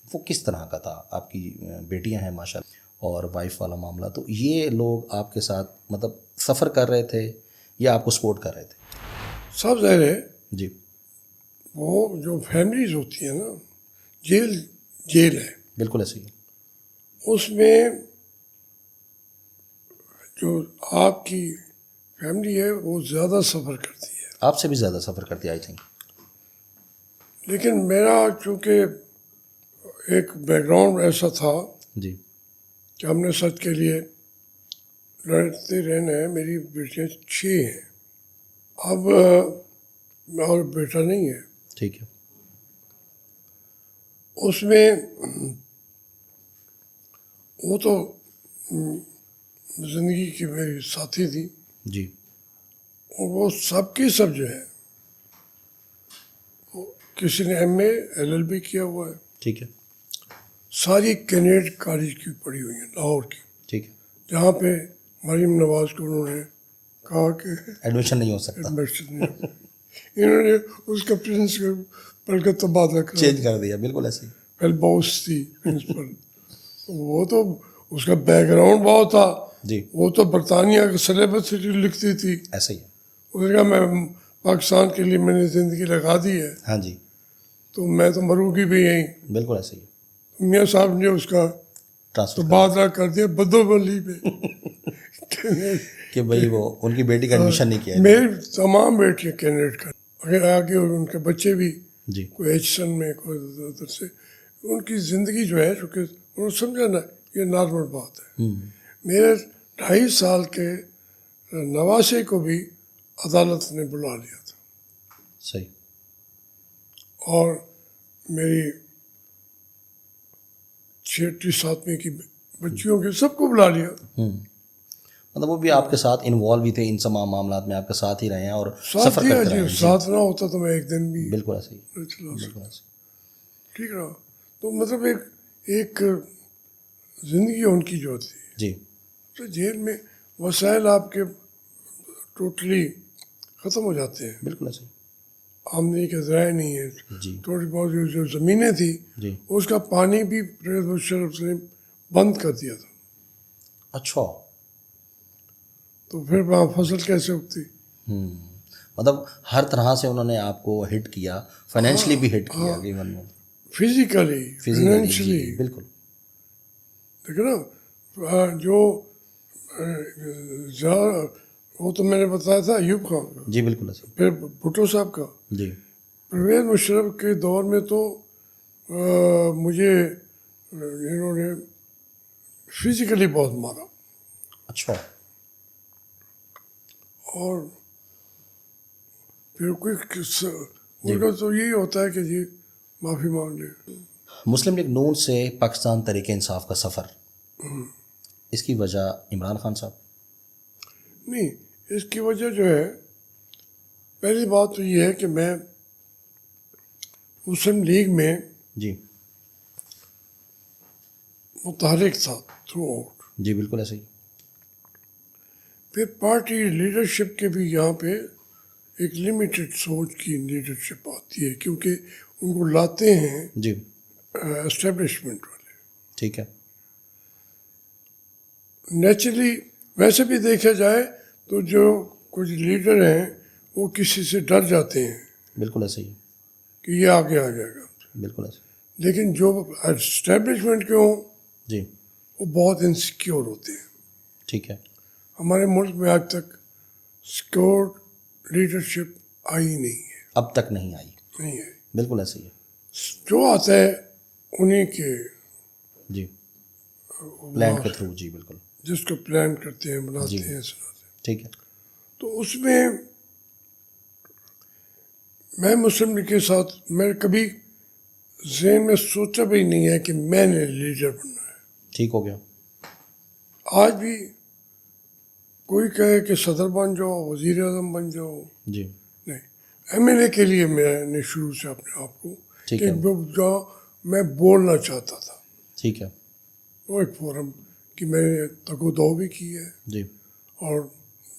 وہ کس طرح کا تھا؟ آپ کی بیٹیاں ہیں ماشاء اللہ اور وائف والا معاملہ، تو یہ لوگ آپ کے ساتھ مطلب سفر کر رہے تھے یا آپ کو سپورٹ کر رہے تھے؟ سب ظاہر ہے جی وہ جو فیملیز ہوتی ہیں نا، جیل ہے، بالکل ایسے ہی. اس میں جو آپ کی فیملی ہے وہ زیادہ سفر کرتی ہے. آپ سے بھی زیادہ سفر کرتے آئی تھنک. لیکن میرا چونکہ ایک بیک گراؤنڈ ایسا تھا جی کہ ہم نے سچ کے لیے لڑتے رہنا ہے. میری بیٹیاں 6 ہیں. اب اور بیٹا نہیں ہے. ٹھیک ہے. اس میں وہ تو زندگی کی میری ساتھی تھی، جی اور وہ سب کی سب جو ہے، کسی نے MA LLB کیا ہوا ہے، ٹھیک ہے. ساری کینیڈ کالج کی پڑھی ہوئی ہیں لاہور کی، ٹھیک ہے. جہاں پہ مریم نواز کو انہوں نے کہا کہ ایڈمیشن نہیں ہو سکتا، ایڈمیشن نہیں ہوتا. انہوں نے اس کا پرنسپل کا تبادلہ کرا. چینج کر دیا. بالکل ایسے ہی. فیلباؤس تھی پرنسپل. وہ تو اس کا بیک گراؤنڈ بہت تھا. جی وہ تو برطانیہ کے سلیبس سے لکھتی تھی. ایسے ہی ہے. اس نے کہا میں پاکستان کے لیے میں نے زندگی لگا دی ہے ہاں جی، تو میں تو مروں گی بھی یہیں. بالکل ایسے ہی میاں صاحب نے اس کا ٹرانسفر تبادلہ کر دیا بدوبلی پہ. کہ بھائی وہ ان کی بیٹی کا ایڈمیشن نہیں کیا ہے. میری تمام بیٹیاں کینیڈیٹ کر اگر آگے ان کے بچے بھی جی کوئی ایچسن میں کوئی ادھر سے ان کی زندگی جو ہے چونکہ انہوں نے سمجھا نا یہ نارمل بات ہے. میرے 2.5 سال کے نواسے کو بھی عدالت نے بلا لیا تھا صحیح. اور میری 6ٹی 7ویں کی بچیوں کے سب کو بلا لیا. مطلب وہ بھی آپ کے ساتھ انوالو بھی تھے ان تمام معاملات میں، آپ کے ساتھ ہی رہے ہیں اور ساتھ سفر دیا کرتے رہے جی ہیں. ساتھ نہ ہوتا تو میں ایک دن بھی بالکل ایسے ہی، نہ چلا سکتا. بالکل ایسے. ٹھیک رہا. تو مطلب ایک زندگی ان کی جو تھی جی تو جیل میں وسائل آپ کے ٹوٹلی ختم ہو جاتے ہیں. بالکل ایسے ہی. آمدنی کے ذرائع نہیں ہے. جی تھوڑی بہت جو زمینیں تھیں جی. اس کا پانی بھی پرویز مشرف نے بند کر دیا تھا. اچھا. تو پھر وہاں فصل کیسے اگتی. مطلب ہر طرح سے انہوں نے آپ کو ہٹ کیا، فائنینشلی بھی ہٹ کیا. ایون فزیکلی فائنینشلی جی بالکل. دیکھو نا جو وہ تو میں نے بتایا تھا ایوب خان کا، جی بالکل ایسے. پھر بھٹو صاحب کا. جی پرویز مشرف کے دور میں تو مجھے انہوں نے فزیکلی بہت مارا. اچھا. اور پھر کوئی ان کا تو یہی ہوتا ہے کہ جی معافی مانگ لے. مسلم لیگ نون سے پاکستان تحریک انصاف کا سفر، اس کی وجہ عمران خان صاحب؟ نہیں، اس کی وجہ جو ہے پہلی بات تو یہ ہے کہ میں مسلم لیگ میں جی متحرک تھا تھرو آؤٹ. جی بالکل ایسے ہی. پھر پارٹی لیڈرشپ کے بھی یہاں پہ ایک لمیٹڈ سوچ کی لیڈرشپ آتی ہے کیونکہ ان کو لاتے ہیں جی اسٹیبلشمنٹ والے. ٹھیک ہے. نیچرلی ویسے بھی دیکھا جائے تو جو کچھ لیڈر ہیں وہ کسی سے ڈر جاتے ہیں بالکل ایسے ہی. کہ یہ آگے آ جائے گا. بالکل ایسے. لیکن جو اسٹیبلشمنٹ کے ہوں جی وہ بہت انسیکیور ہوتے ہیں. ٹھیک ہے. ہمارے ملک میں آج تک سیکور لیڈرشپ آئی نہیں ہے. اب تک نہیں آئی. نہیں ہے. بالکل ایسے ہی ہے. جو آتا ہے انہیں کے جی پلان کے تھرو. جی بالکل. جس کو پلان کرتے ہیں بناتے جی. ہیں سناتے ہیں. ٹھیک ہے. تو اس میں مسلم لیگ کے ساتھ میں کبھی ذہن میں سوچا بھی نہیں ہے کہ میں نے لیڈر بننا ہے. ٹھیک ہو گیا. آج بھی کوئی کہے کہ صدر بن جاؤ، وزیر اعظم بن جاؤ، جی نہیں. ایم ایل اے کے لیے میں نے شروع سے اپنے آپ کو ٹھیک کہ ہے. جو میں بولنا چاہتا تھا ٹھیک ہے. وہ ایک فورم کہ میں نے تک و دو بھی کی ہے جی اور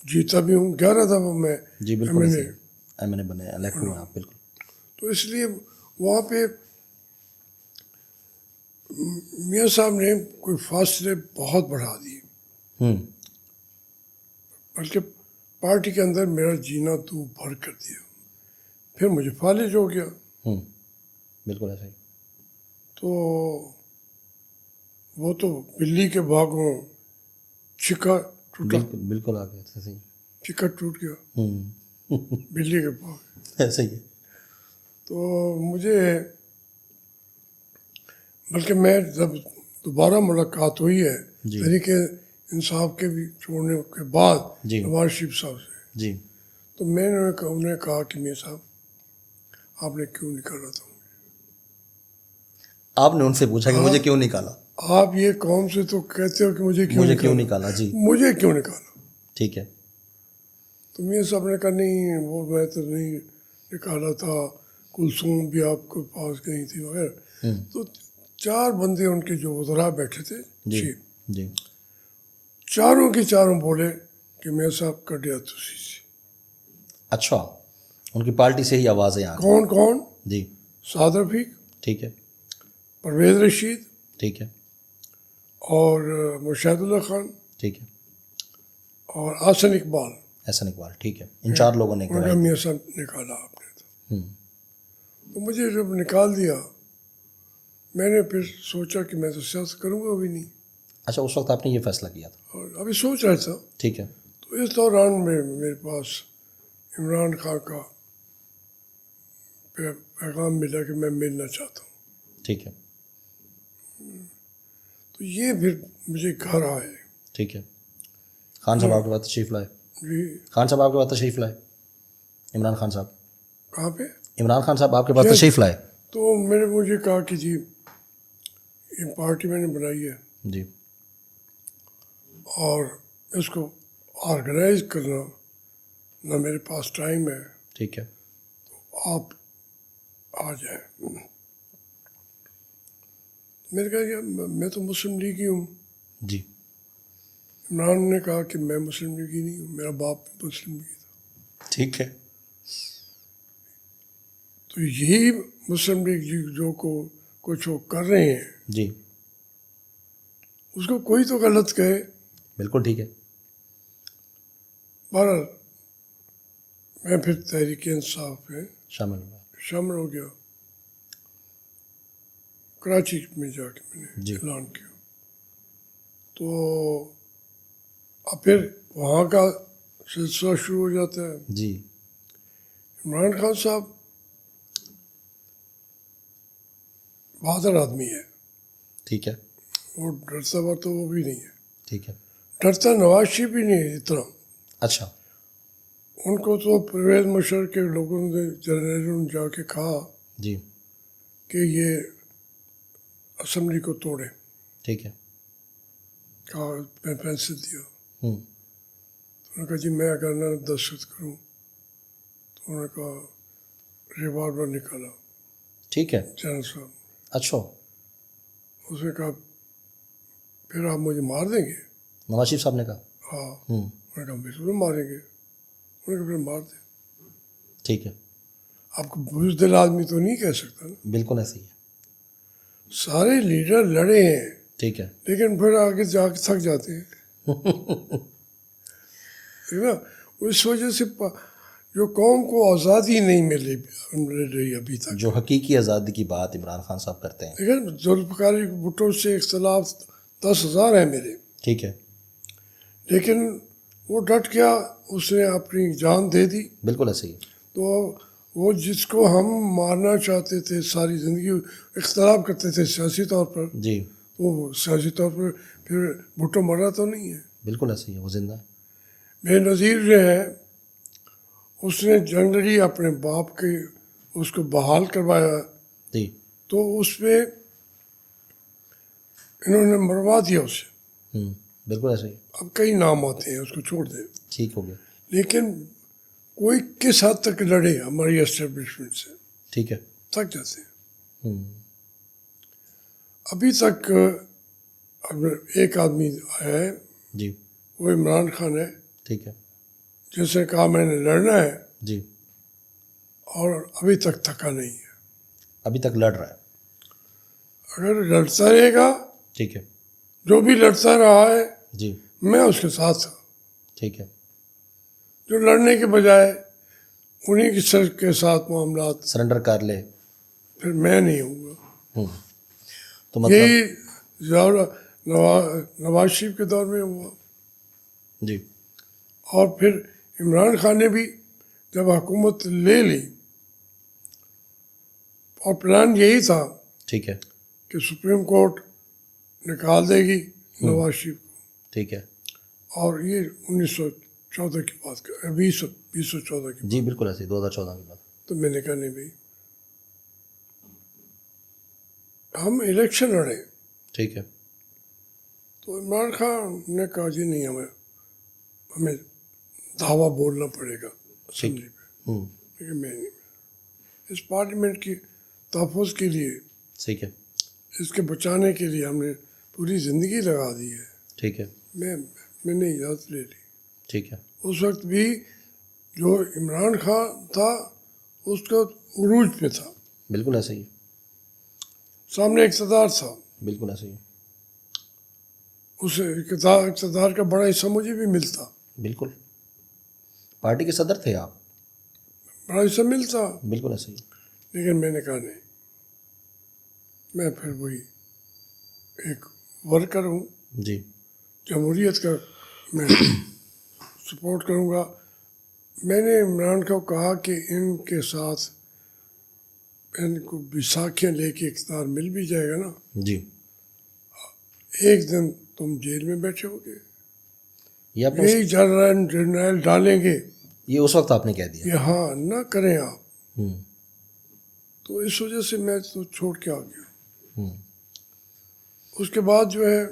جیتا بھی ہوں. 11 دفعہ میں جی بالکل ایسے ہی. ایم این اے بنے الیکٹ ہوئے آپ. بالکل. تو اس لیے وہاں پہ میاں صاحب نے کوئی فاصلے بہت بڑھا دیے بلکہ پارٹی کے اندر میرا جینا تو بھر کر دیا. پھر مجھے فالج ہو گیا. بالکل ایسے ہی. تو وہ تو بلی کے باغوں چھکا ٹوٹا. بالکل بالکل آ گیا. ایسے ہی. چھکا ٹوٹ گیا بلی کے باغ. ایسے ہی ہے. تو مجھے بلکہ میں جب دوبارہ ملاقات ہوئی ہے جی. تحریک انصاف کے بھی چھوڑنے کے بعد جی. نواز شریف صاحب سے جی تو میں نے انہیں کہا کہ میاں صاحب آپ نے کیوں نکالا تھا. آپ نے ان سے پوچھا کہ مجھے کیوں نکالا. آپ یہ قوم سے تو کہتے ہو کہ مجھے کیوں نکالا. جی مجھے کیوں نکالا. ٹھیک ہے. تو میاں صاحب نے کہا نہیں وہ میں تو نہیں نکالا تھا، کلثوم بھی آپ کے پاس گئی تھی وغیرہ. تو 4 بندے ان کے جو وزراء بیٹھے تھے جی جی چاروں کے چاروں بولے کہ میاں صاحب کا ڈیا تسی سے. اچھا. ان کی پارٹی سے ہی آوازیں آ گئی. کون جی سعد رفیق، ٹھیک ہے. پرویز رشید ٹھیک ہے. اور مشاہد اللہ خان ٹھیک ہے. اور آسن اقبال. احسن اقبال، ٹھیک ہے. ان 4 لوگوں نے ان کا گواہی دی. میاں صاحب نکالا آپ نے ہوں، تو مجھے جب نکال دیا میں نے پھر سوچا کہ میں تو سیاست کروں گا بھی نہیں، اچھا اس وقت آپ نے یہ فیصلہ کیا تھا. اور ابھی سوچ رہا تھا. ٹھیک ہے. تو اس دوران میں میرے پاس عمران خان کا پیغام ملا کہ میں ملنا چاہتا ہوں. ٹھیک ہے. تو یہ پھر مجھے گھر آئے. ٹھیک ہے. خان صاحب آپ کے پاس تشریف لائے. جی خان صاحب آپ کے پاس تشریف لائے. عمران خان صاحب، کہاں پہ؟ عمران خان صاحب آپ کے پاس تشریف لائے. تو میں نے مجھے کہا کہ جی یہ پارٹی میں نے بنائی ہے جی. اور اس کو آرگنائز کرنا نہ میرے پاس ٹائم ہے، ٹھیک ہے. آپ آ جائیں. میں نے کہا کہ میں تو مسلم لیگی ہوں. جی. عمران نے کہا کہ میں مسلم لیگی نہیں ہوں، میرا باپ بھی مسلم لیگی تھا. ٹھیک ہے. تو یہی مسلم لیگ جو کچھ وہ کر رہے ہیں جی اس کو کوئی تو غلط کہے. بالکل ٹھیک ہے. بہرحال میں پھر تحریک انصاف میں شامل ہوا. شامل ہو گیا. کراچی میں جا کے میں نے جی. اعلان کیا. تو اب پھر وہاں کا سلسلہ شروع ہو جاتا ہے. جی. عمران خان صاحب بہادر آدمی ہے، ٹھیک ہے. وہ ڈرتا ورتا وہ بھی نہیں ہے. ٹھیک ہے. ڈرتا نواز شریف بھی نہیں ہے اتنا. اچھا. ان کو تو پرویز مشرف کے لوگوں نے جنرلوں نے جا کے کہا جی. کہ یہ اسمبلی کو توڑے. ٹھیک ہے. کہا میں فیصلہ دیا. ہوں. انہوں نے کہا جی میں اگر نہ دستخط کروں تو انہوں نے کہا ریوالور نکالا ٹھیک ہے. جنرل صاحب. اچھا. اس نے کہا پھر آپ مجھے مار دیں گے؟ نواز شریف صاحب نے کہا. ہاں. ہوں. انہوں نے کہا بالکل ماریں گے. انہوں نے کہا پھر مار دیں. ٹھیک ہے. آپ کو بزدل آدمی تو نہیں کہہ سکتا نا. بالکل ایسے ہی ہے. سارے لیڈر لڑے ہیں ٹھیک ہے. لیکن پھر آگے جا کے تھک جاتے ہیں. ٹھیک نا. اس وجہ سے جو قوم کو آزادی نہیں مل رہی ابھی تک. جو حقیقی آزادی کی بات عمران خان صاحب کرتے ہیں. لیکن ذوالفقار بھٹو سے اختلاف 10,000 ہیں میرے. ٹھیک ہے. لیکن وہ ڈٹ گیا، اس نے اپنی جان دے دی. بالکل ایسے ہی. تو وہ جس کو ہم مارنا چاہتے تھے ساری زندگی اختلاف کرتے تھے سیاسی طور پر، جی. وہ سیاسی طور پر پھر بھٹو مرا تو نہیں ہے. بالکل ایسے ہی ہے. وہ زندہ ہے. بے نظیر جو ہے اس نے جنگ لڑی اپنے باپ کے، اس کو بحال کروایا. جی. تو اس پہ انہوں نے مروا دیا اسے. ہوں. بالکل ایسے ہی. اب کئی نام آتے ہیں، اس کو چھوڑ دیں. ٹھیک ہو گیا. لیکن کوئی کس حد تک لڑے ہماری اسٹیبلشمنٹ سے، ٹھیک ہے. تھک جاتے ہیں. ہوں. ابھی تک اب ایک آدمی آیا ہے، جی. وہ عمران خان ہے، ٹھیک ہے. جس نے کہا میں نے لڑنا ہے جی. اور ابھی تک تھکا نہیں ہے. ابھی تک لڑ رہا ہے. اگر لڑتا رہے گا، ٹھیک ہے. جو بھی لڑتا رہا ہے جی. میں اس کے ساتھ تھا. ٹھیک ہے. جو لڑنے کے بجائے انہیں کی سر کے ساتھ معاملات، سرنڈر کر لے. پھر میں نہیں ہوں گا. ہوں. تو مطلب یہی زیادہ نواز شریف کے دور میں ہوا. جی. اور پھر عمران خان نے بھی جب حکومت لے لی اور پلان یہی تھا ٹھیک ہے. کہ سپریم کورٹ نکال دے گی نواز شریف کو. ٹھیک ہے. اور یہ 1914 کی بات کر 2014 کی. جی بالکل ایسے ہی 2014 کی بات. تو میں نے کہا نہیں بھائی، ہم الیکشن لڑے. ٹھیک ہے. تو عمران خان نے کہا جی نہیں، ہمیں دعویٰ بولنا پڑے گا اسمبلی پہ. ہوں. لیکن میں نہیں، اس پارلیمنٹ کی تحفظ کے لیے، ٹھیک ہے. اس کے بچانے کے لیے ہم نے پوری زندگی لگا دی ہے. ٹھیک ہے. میں نے اجازت لے لی. ٹھیک ہے. اس وقت بھی جو عمران خان تھا اس کا عروج پہ تھا، بالکل ایسے ہی. سامنے اقتدار تھا. بالکل ایسے ہی. اس اقتدار کا بڑا حصہ مجھے بھی ملتا. بالکل. پارٹی کے صدر تھے آپ؟ بڑا حصہ ملتا، بالکل ایسے ہی. لیکن میں نے کہا نہیں، میں پھر وہی ایک ورکر ہوں، جی جمہوریت کا میں سپورٹ کروں گا. میں نے عمران کو کہا کہ ان کے ساتھ ان کو بیساکھیاں لے کے اقتدار مل بھی جائے گا نا، جی. ایک دن تم جیل میں بیٹھے ہوگے، یہ آپ نے یہی جرنیل ڈالیں گے. یہ اس وقت آپ نے کہہ دیا؟ یہ ہاں نہ کریں آپ. ہوں. تو اس وجہ سے میں تو چھوڑ کے آ گیا. ہوں. اس کے بعد جو ہے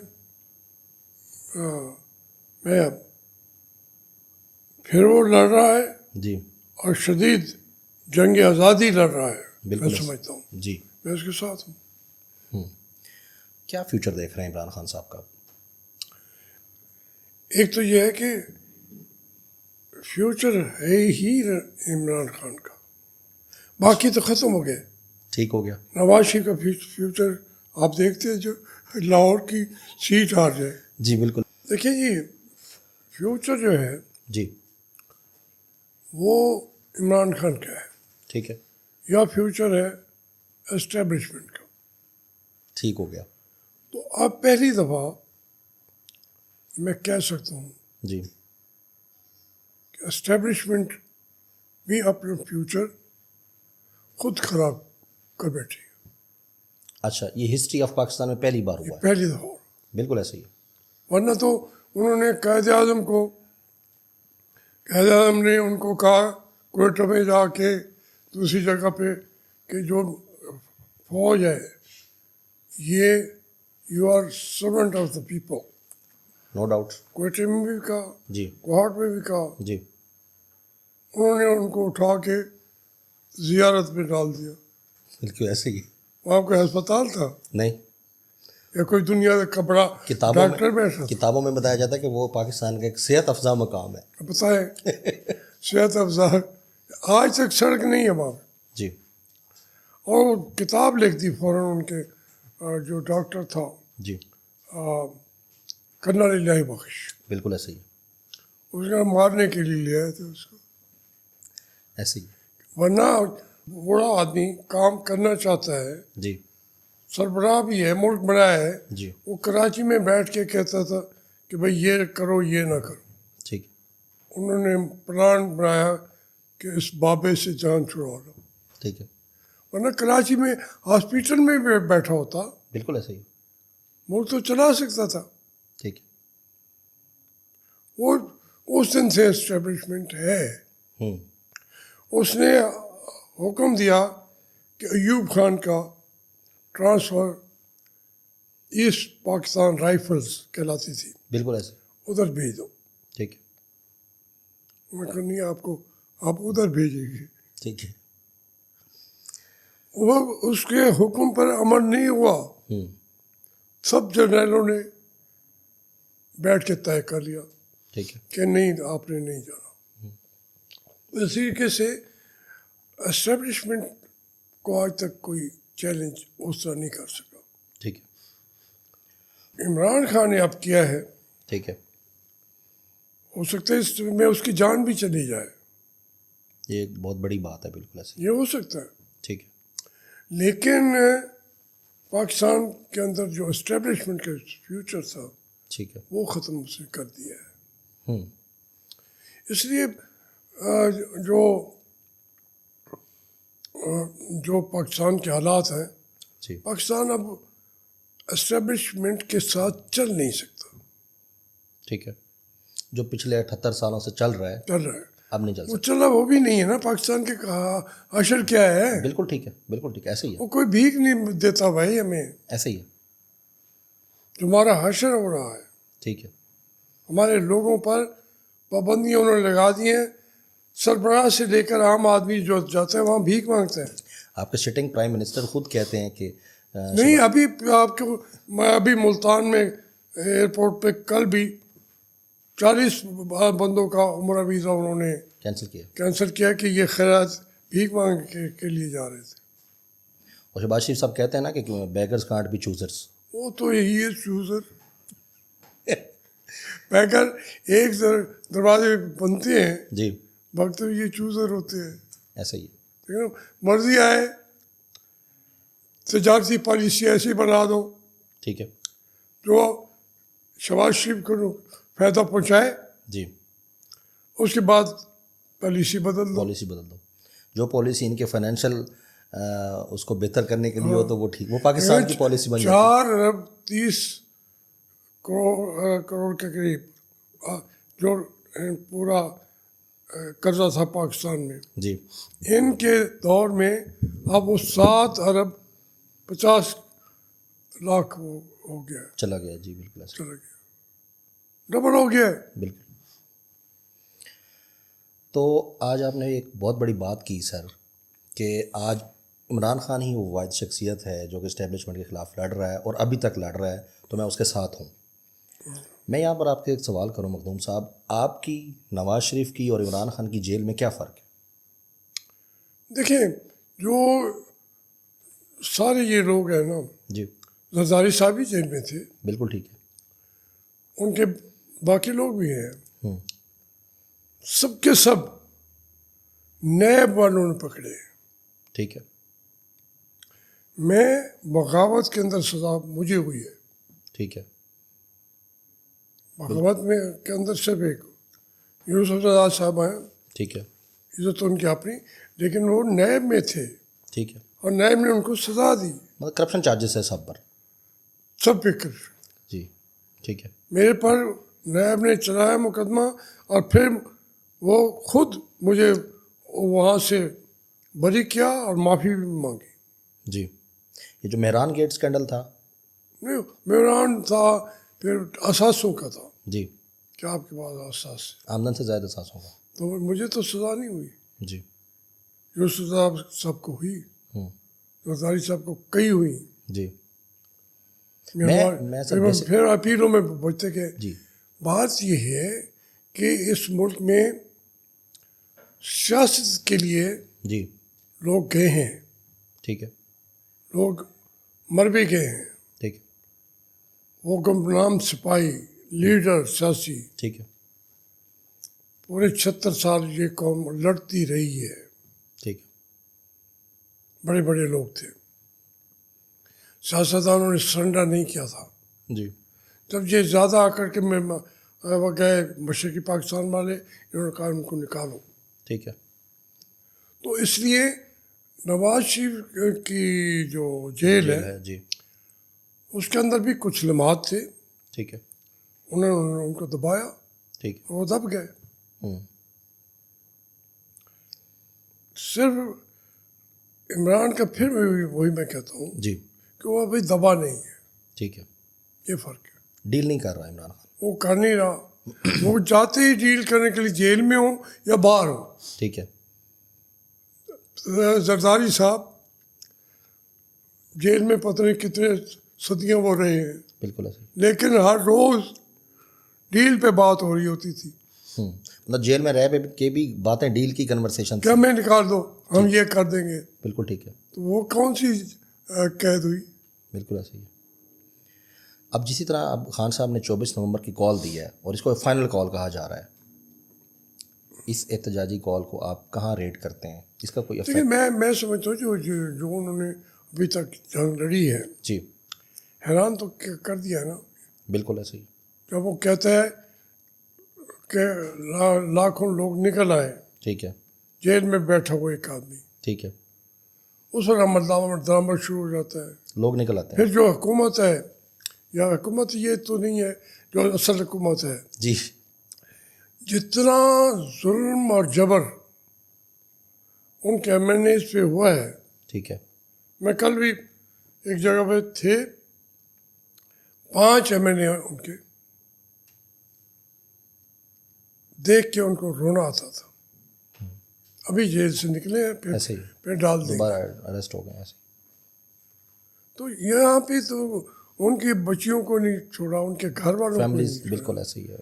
میں اب پھر وہ لڑ رہا ہے جی اور شدید جنگ آزادی لڑ رہا ہے. بالکل میں سمجھتا ہوں جی. میں اس کے ساتھ ہوں. کیا فیوچر دیکھ رہے ہیں عمران خان صاحب کا؟ ایک تو یہ ہے کہ فیوچر ہے ہی عمران خان کا، باقی تو ختم ہو گئے. ٹھیک ہو گیا. نواز شریف کا فیوچر آپ دیکھتے ہیں جو لاہور کی سیٹ ہار جائے. جی بالکل. دیکھیے جی، فیوچر جو ہے جی وہ عمران خان کا ہے، ٹھیک ہے. یا فیوچر ہے اسٹیبلشمنٹ کا. ٹھیک ہو گیا. تو اب پہلی دفعہ میں کہہ سکتا ہوں جی کہ اسٹیبلشمنٹ بھی اپنا فیوچر خود خراب کر بیٹھی ہے. اچھا، یہ ہسٹری آف پاکستان میں پہلی بار یہ ہوا ہے؟ پہلی دفعہ. بالکل ایسے ہی ہے. ورنہ تو انہوں نے قائد اعظم نے ان کو کہا کوئٹہ میں جا کے دوسری جگہ پہ کہ جو فوج ہے یہ you are servant of the people. No doubt. Quetta میں بھی کہا، جی کوہاٹ میں بھی کہا. جی انہوں نے ان کو اٹھا کے زیارت میں ڈال دیا. بالکل ایسے ہی. وہاں کوئی ہسپتال تھا نہیں، یا کوئی دنیا کا بڑا ڈاکٹر بیٹھا تھا؟ کتابوں میں بتایا جاتا ہے کہ وہ پاکستان کا ایک صحت افزا مقام ہے. پتہ ہے صحت افزا آج تک سڑک نہیں ہے وہاں. جی اور وہ کتاب لکھ دی فوراً ان کے جو ڈاکٹر تھا جی کرنل الہی بخش، بالکل ایسے ہی. اس کا مارنے کے لیے لے آئے تھے اس کو. ایسے ہی. ورنہ بوڑھا آدمی کام کرنا چاہتا ہے، جی سربراہ بھی ہے، ملک بڑا ہے، جی وہ کراچی میں بیٹھ کے کہتا تھا کہ بھائی یہ کرو یہ نہ کرو. ٹھیک. انہوں نے پلان بنایا کہ اس بابے سے جان چھڑا لو. ٹھیک ہے. ورنہ کراچی میں ہاسپٹل میں بھی بیٹھا ہوتا، بالکل ایسے ہی. ملک تو چلا سکتا تھا. ٹھیک ہے. وہ اس دن سے اسٹیبلشمنٹ ہے. ہوں. اس نے حکم دیا کہ ایوب خان کا ٹرانسفر ایسٹ پاکستان رائفلز کہلاتی تھی، بالکل ایسے. ادھر بھیج دو. ٹھیک ہے. میں کہا نہیں، آپ ادھر بھیجیں گے. ٹھیک ہے. وہ اس کے حکم پر عمل نہیں ہوا. ہوں. سب جرنیلوں نے بیٹھ کے طے کر لیا ٹھیک ہے. کہ نہیں، آپ نے نہیں جانا. اس طریقے سے اسٹیبلشمنٹ کو آج تک کوئی چیلنج اس طرح نہیں کر سکا. ٹھیک ہے. عمران خان نے اب کیا ہے، ٹھیک ہے. ہو سکتا ہے اس میں اس کی جان بھی چلی جائے، یہ ایک بہت بڑی بات ہے. بالکل ایسے. یہ ہو سکتا ہے. ٹھیک ہے. لیکن پاکستان کے اندر جو اسٹیبلشمنٹ کا فیوچر تھا ٹھیک ہے. وہ ختم اس نے کر دیا ہے. ہوں. اس لیے جو پاکستان کے حالات ہیں، جی پاکستان اب اسٹیبلشمنٹ کے ساتھ چل نہیں سکتا. ٹھیک ہے. جو پچھلے 78 سالوں سے چل رہا ہے چل رہا ہے اب نہیں چل وہ سکتا. چلا، وہ بھی نہیں ہے نا. پاکستان کے اشر کیا ہے؟ بالکل ٹھیک ہے. بالکل ٹھیک ہے. ایسے ہی ہے. وہ کوئی بھیک نہیں دیتا بھائی ہمیں. ایسے ہی ہے. تمہارا حشر ہو رہا ہے. ٹھیک ہے. ہمارے لوگوں پر پابندیاں انہوں نے لگا دی ہیں. سربراہ سے لے کر عام آدمی جو جاتے ہیں وہاں بھیک مانگتے ہیں. آپ کے سٹنگ پرائم منسٹر خود کہتے ہیں کہ نہیں، ابھی آپ کو میں ابھی ملتان میں ایئرپورٹ پہ کل بھی 40 بندوں کا عمرہ ویزا انہوں نے کینسل کیا کہ یہ خیرات بھیک مانگ کے لیے جا رہے تھے. اور شہباز شریف صاحب کہتے ہیں نا کہ بیگرز کانٹ بی چوزرز. وہ تو یہی ہے چوزر. بیگر ایک دروازے بنتے ہیں، جی وقت یہ چوزر ہوتے ہیں. ایسا ہی ہے. ٹھیک ہے نا, مرضی آئے تجارتی پالیسی ایسی بنا دو ٹھیک ہے. جو شہباز شریف کو فائدہ پہنچائے, جی. اس کے بعد پالیسی بدل دو. پالیسی بدل دو. جو پالیسی ان کے فائنینشیل اس کو بہتر کرنے کے لیے ہو تو وہ ٹھیک, وہ پاکستان کی پالیسی بن جاتی. 4 ارب 30 کروڑ کے قریب جو پورا قرضہ تھا پاکستان میں, جی. ان کے دور میں اب وہ 7 ارب 50 لاکھ ہو گیا, چلا گیا. جی بالکل ایسا. چلا گیا, ڈبل ہو گیا. بالکل. تو آج آپ نے ایک بہت بڑی بات کی سر, کہ آج عمران خان ہی وہ واحد شخصیت ہے جو کہ اسٹیبلشمنٹ کے خلاف لڑ رہا ہے اور ابھی تک لڑ رہا ہے, تو میں اس کے ساتھ ہوں. میں یہاں پر آپ کے ایک سوال کروں مخدوم صاحب, آپ کی نواز شریف کی اور عمران خان کی جیل میں کیا فرق ہے؟ دیکھیں, جو سارے یہ لوگ ہیں نا, جی زرداری صاحب بھی جیل میں تھے, بالکل ٹھیک ہے. ان کے باقی لوگ بھی ہیں, ہوں. سب کے سب نیب والوں نے پکڑے. ٹھیک ہے. میں بغاوت کے اندر سزا مجھے ہوئی ہے. ٹھیک ہے. بغاوت میں کے اندر صرف ایک یوسف زادہ صاحب ہیں, ٹھیک ہے. عزت ان کی اپنی, لیکن وہ نیب میں تھے ٹھیک ہے. اور نیب نے ان کو سزا دی. مطلب کرپشن چارجز ہے سب پر. سب پہ کر, جی ٹھیک ہے. میرے پر نیب نے چلایا مقدمہ, اور پھر وہ خود مجھے وہاں سے بری کیا اور معافی بھی مانگی. جی. یہ جو مہران گیٹ اسکینڈل تھا, نہیں, میران تھا, پھر اثاثوں کا تھا, جی کہ آپ کے پاس اثاث ہے, آمدن سے زائد اثاثوں کا. تو مجھے تو سزا نہیں ہوئی. جی. جو سزا سب کو ہوئی, ہوں. زرداری صاحب کو کئی ہوئی. جی. میں سر بیسک پھر اپیلوں میں پہنچتے کہ جی بات یہ ہے کہ اس ملک میں سیاست کے لیے جی لوگ گئے ہیں, ٹھیک ہے. لوگ مر بھی گئے ہیں, ٹھیک ہے. وہ گمنام سپاہی لیڈر سیاسی ٹھیک ہے. پورے 76 سال یہ قوم لڑتی رہی ہے. ٹھیک ہے. بڑے بڑے لوگ تھے, سیاستدانوں نے سرنڈر نہیں کیا تھا. جی جب یہ زیادہ آ کر کے میں وہ گئے مشرقی پاکستان والے, انہوں نے کہا ان کو نکالو. ٹھیک ہے. تو اس لیے نواز شریف کی جو جیل ہے جی اس کے اندر بھی کچھ لمحات تھے, ٹھیک ہے. انہوں نے ان کو دبایا, ٹھیک ہے. وہ دب گئے. ہوں. صرف عمران کا پھر وہی میں کہتا ہوں جی کہ وہ ابھی دبا نہیں ہے, ٹھیک ہے. یہ فرق ہے. ڈیل نہیں کر رہا عمران خان. وہ کر نہیں رہا, وہ چاہتے ہی ڈیل کرنے کے لیے جیل میں ہوں یا باہر ہوں. ٹھیک ہے. زرداری صاحب جیل میں پتہ نہیں کتنے صدیاں وہ رہے ہیں, بالکل ایسے. لیکن ہر روز ڈیل پہ بات ہو رہی ہوتی تھی. مطلب جیل میں رہ کے بھی باتیں ڈیل کی کنورسیشن. کیا میں نکال دو, ہم یہ کر دیں گے. بالکل ٹھیک ہے. تو وہ کون سی قید ہوئی. بالکل ایسے ہی ہے. اب جسی طرح اب خان صاحب نے 24 نومبر کی کال دی ہے اور اس کو فائنل کال کہا جا رہا ہے, اس احتجاجی کال کو آپ کہاں ریٹ کرتے ہیں, اس کا کوئی دیکھیے, میں سمجھتا ہوں جو انہوں نے ابھی تک جنگ لڑی ہے, جی حیران تو کر دیا ہے نا. بالکل ایسے ہی. جب وہ کہتا ہے کہ لاکھوں لوگ نکل آئے, ٹھیک ہے. جیل میں بیٹھا ہوا ایک آدمی, ٹھیک ہے. اس وقت ڈرامہ شروع ہو جاتا ہے. لوگ نکل آتے ہیں. پھر جو حکومت ہے, یا حکومت یہ تو نہیں ہے جو اصل حکومت ہے, جی جتنا ظلم اور جبر ان کے ایم این ایز پہ ہوا ہے. ٹھیک ہے. میں کل بھی ایک جگہ پہ تھے, 5 ایم این اے ان کے, دیکھ کے ان کو رونا آتا تھا. ابھی جیل سے نکلے ہیں, ایسے ہی پھر ڈال دیں. دوبارہ اریسٹ ہو گئے ایسے. تو یہاں پہ تو ان کی بچیوں کو نہیں چھوڑا, ان کے گھر والوں کو فیملیز نہیں چھوڑا. بالکل ایسے ہی ہے.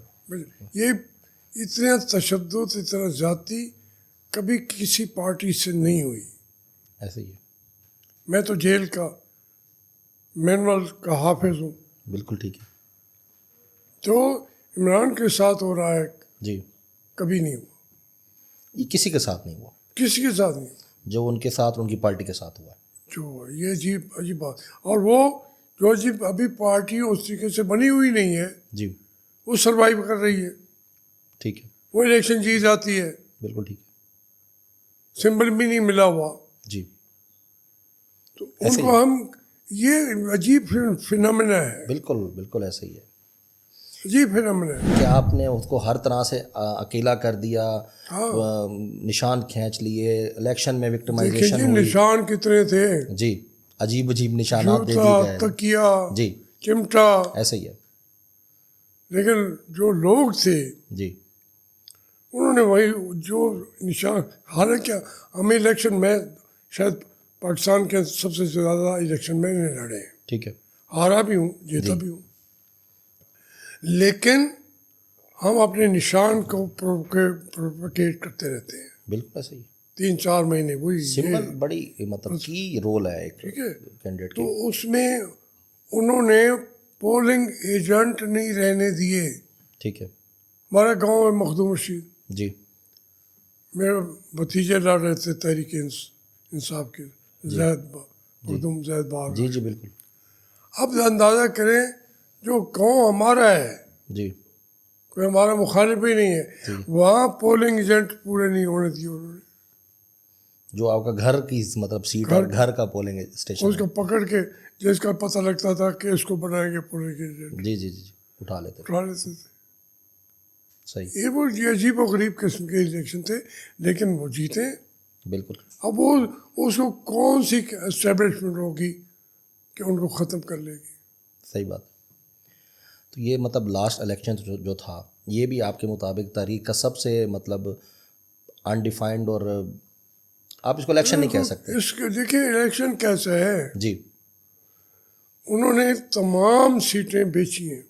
یہ اتنا تشدد, اتنا ذاتی کبھی کسی پارٹی سے نہیں ہوئی. ایسے ہی ہے. میں تو جیل کا مینول کا حافظ ہوں. بالکل ٹھیک ہے. جو عمران کے ساتھ ہو رہا ہے جی کبھی نہیں ہوا. یہ کسی کے ساتھ نہیں ہوا، کسی کے ساتھ نہیں. جو ان کے ساتھ ان کی پارٹی کے ساتھ ہوا ہے. جو یہ عجیب بات. اور وہ جو عجیب ابھی پارٹی اس طریقے سے بنی ہوئی نہیں ہے, جی وہ سروائیو کر رہی ہے, ٹھیک ہے, وہ الیکشن جیت جاتی ہے, بالکل ٹھیک ہے, سمبل بھی نہیں ملا ہوا. جی تو ان کو ہم, یہ عجیب فنامنا ہے, بالکل بالکل ایسا ہی ہے عجیب فنامنا ہے. کہ آپ نے اس کو ہر طرح سے اکیلا کر دیا, نشان کھینچ لیے, الیکشن میں دیکھیں وکٹمائزیشن جی ہوئی. نشان کتنے تھے, جی عجیب عجیب نشانات دے جوتا, دیے گئے. تکیا, جی چمٹا, ایسا ہی ہے. لیکن جو لوگ تھے جی انہوں نے وہی جو نشان, حالانکہ ہمیں الیکشن میں شاید پاکستان کے سب سے زیادہ الیکشن میں نے لڑے ہیں, ٹھیک ہے, ہارا بھی ہوں جیتا بھی ہوں, لیکن ہم اپنے نشان کو پروپیگیٹ کرتے رہتے ہیں بالکل ایسا ہی ہے. 3-4 مہینے. وہی سمبل بڑی مطلب کی رول ہے ایک ٹھیک ہے. کینڈیڈیٹ تو کی. اس میں انہوں نے پولنگ ایجنٹ نہیں رہنے دیے. ٹھیک ہے, ہمارے گاؤں میں مخدوم رشید, جی میرے بھتیجے لڑ رہے تھے تحریک انصاف کے, مخدوم زید بار. جی جی بالکل, اب اندازہ کریں جو گاؤں ہمارا ہے, جی کوئی ہمارا مخالف ہی نہیں ہے, وہاں پولنگ ایجنٹ پورے نہیں ہونے دیے انہوں نے. جو آپ کا گھر کی مطلب سیٹ اور گھر کا پولنگ اسٹیشن اس کو پکڑ کے جس کا پتہ لگتا تھا کہ اس کو بنائیں گے پولنگ ایجنٹ, جی جی جی اٹھا لیتے تھے. اٹھا لیتے تھے. صحیح, یہ وہ عجیب و غریب قسم کے الیکشن تھے, لیکن وہ جیتے. بالکل اب وہ اس کو کون سی اسٹیبلشمنٹ ہوگی کہ ان کو ختم کر لے گی. صحیح بات. تو یہ مطلب لاسٹ الیکشن جو تھا, یہ بھی آپ کے مطابق تاریخ کا سب سے مطلب انڈیفائنڈ, اور آپ اس کو الیکشن نہیں کہہ سکتے. اس کے دیکھیں الیکشن کیسا ہے, جی انہوں نے تمام سیٹیں بیچی ہیں.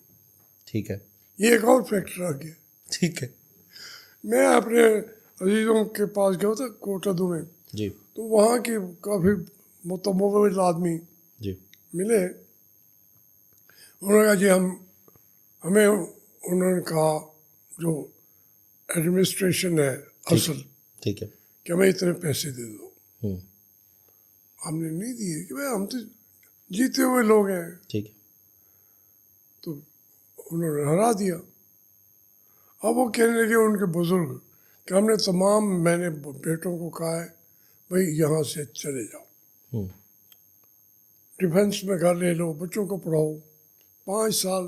ٹھیک ہے, یہ ایک اور فیکٹر آ گیا. ٹھیک ہے, میں اپنے عزیزوں کے پاس گیا تھا کوٹدو میں, جی تو وہاں کے کافی متمول آدمی جی ملے. انہوں نے کہا جی ہمیں انہوں نے کہا جو ایڈمنسٹریشن ہے اصل, ٹھیک ہے, کہ ہمیں اتنے پیسے دے دو. ہوں ہم نے نہیں دیے کہ بھائی ہم تو جیتے ہوئے لوگ ہیں. ٹھیک ہے, تو انہوں نے ہرا دیا. اب وہ کہنے لگے ان کے بزرگ کہ ہم نے تمام, میں نے بیٹوں کو کہا ہے بھائی یہاں سے چلے جاؤ, ہوں ڈیفینس میں گھر لے لو, بچوں کو پڑھاؤ 5 سال.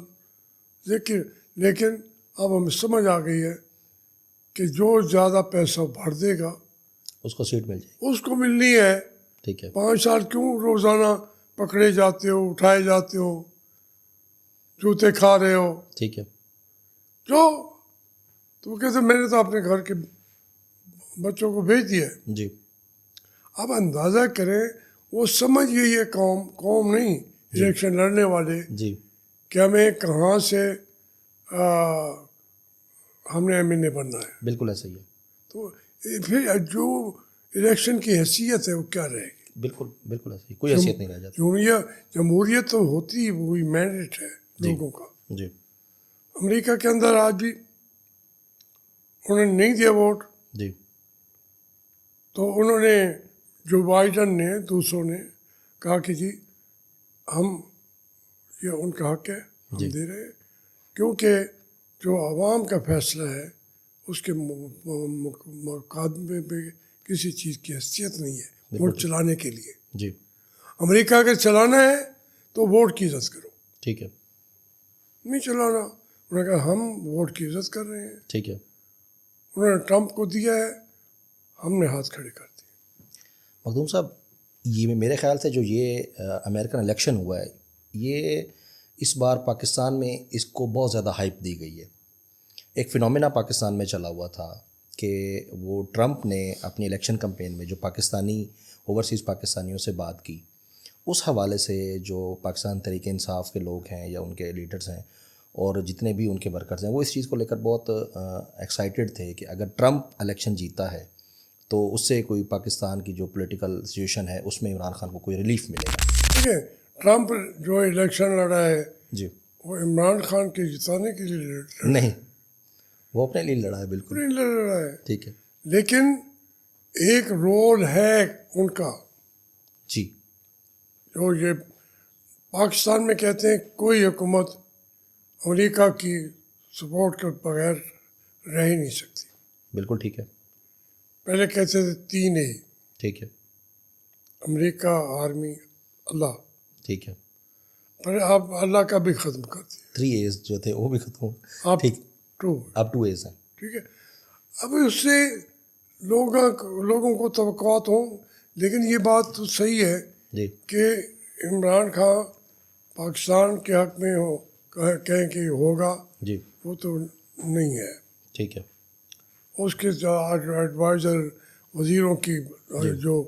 لیکن اب ہمیں سمجھ آ گئی ہے کہ جو زیادہ پیسہ بھر دے گا اس کو سیٹ مل جائے. اس کو ملنی ہے. ٹھیک ہے, 5 سال کیوں روزانہ پکڑے جاتے ہو, اٹھائے جاتے ہو, جوتے کھا رہے ہو. ٹھیک ہے, جو تو وہ کہتے میں نے تو اپنے گھر کے بچوں کو بھیج دیا ہے. جی اب اندازہ کریں, وہ سمجھ گئی ہے قوم نہیں, الیکشن لڑنے والے, جی کہ ہمیں کہاں سے ہم نے ایم این اے بننا ہے. بالکل ایسا ہی ہے. تو پھر جو الیکشن کی حیثیت ہے وہ کیا رہے گی؟ بالکل بالکل ایسا ہی, کوئی حیثیت نہیں رہ جاتی. جمہوریت تو ہوتی ہی وہی مینڈیٹ ہے لوگوں کا. جی امریکہ کے اندر آج بھی انہوں نے نہیں دیا ووٹ, جی تو انہوں نے جو بائیڈن نے دوسروں نے کہا کہ جی ہم یہ ان کا حق ہے, ہم دے رہے ہیں, کیونکہ جو عوام کا فیصلہ ہے اس کے مقابلے میں کسی چیز کی حیثیت نہیں ہے ووٹ چلانے کے لیے. جی امریکہ اگر چلانا ہے تو ووٹ کی عزت کرو, ٹھیک ہے نہیں چلانا. انہوں نے کہا ہم ووٹ کی عزت کر رہے ہیں. ٹھیک ہے. انہوں نے ٹرمپ کو دیا ہے, ہم نے ہاتھ کھڑے کر دیے. مخدوم صاحب, یہ میرے خیال سے جو یہ امریکن الیکشن ہوا ہے, یہ اس بار پاکستان میں اس کو بہت زیادہ ہائپ دی گئی ہے. ایک فنومینا پاکستان میں چلا ہوا تھا کہ وہ ٹرمپ نے اپنی الیکشن کمپین میں جو پاکستانی اوورسیز پاکستانیوں سے بات کی, اس حوالے سے جو پاکستان تحریک انصاف کے لوگ ہیں یا ان کے لیڈرز ہیں اور جتنے بھی ان کے ورکرز ہیں, وہ اس چیز کو لے کر بہت ایکسائٹیڈ تھے کہ اگر ٹرمپ الیکشن جیتا ہے تو اس سے کوئی پاکستان کی جو پولیٹیکل سچویشن ہے اس میں عمران خان کو کوئی ریلیف ملے گا. ٹھیک ہے, ٹرمپ جو الیکشن لڑا ہے جی, وہ عمران خان کے جتانے کے لیے نہیں, وہ اپنے لیے لڑا ہے. بالکل نہیں لڑ رہا ہے, ٹھیک ہے. لیکن ایک رول ہے ان کا جی جو یہ پاکستان میں کہتے ہیں کوئی حکومت امریکہ کی سپورٹ کے بغیر رہ ہی نہیں سکتی. بالکل ٹھیک ہے. پہلے کہتے تھے 3 ہی، ٹھیک ہے. امریکہ، آرمی، اللہ. ٹھیک ہے. پر آپ اللہ کا بھی ختم کر دیا. 3 A's جو تھے وہ بھی ختم ہو. آپ ٹھیک. ٹو. اب 2 A's ہیں. ٹھیک ہے. اب اس سے لوگوں کو توقعات ہوں، لیکن یہ بات تو صحیح ہے جی کہ عمران خان پاکستان کے حق میں ہو کہیں کہ ہوگا، جی وہ تو نہیں ہے. ٹھیک ہے. اس کے ایڈوائزر وزیروں کی جو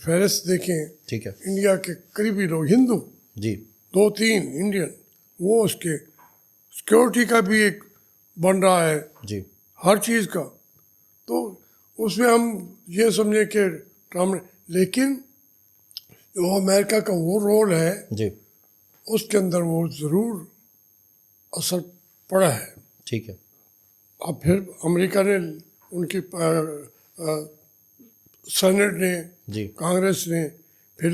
فہرست دیکھیں، ٹھیک ہے. انڈیا کے قریبی لوگ ہندو جی 2-3 انڈین، وہ اس کے سیکورٹی کا بھی ایک بن رہا ہے، جی ہر چیز کا. تو اس میں ہم یہ سمجھیں کہ لیکن جو امریکہ کا وہ رول ہے جی اس کے اندر وہ ضرور اثر پڑا ہے. ٹھیک ہے. اب پھر امریکہ نے ان کی سینٹ نے، جی کانگریس نے پھر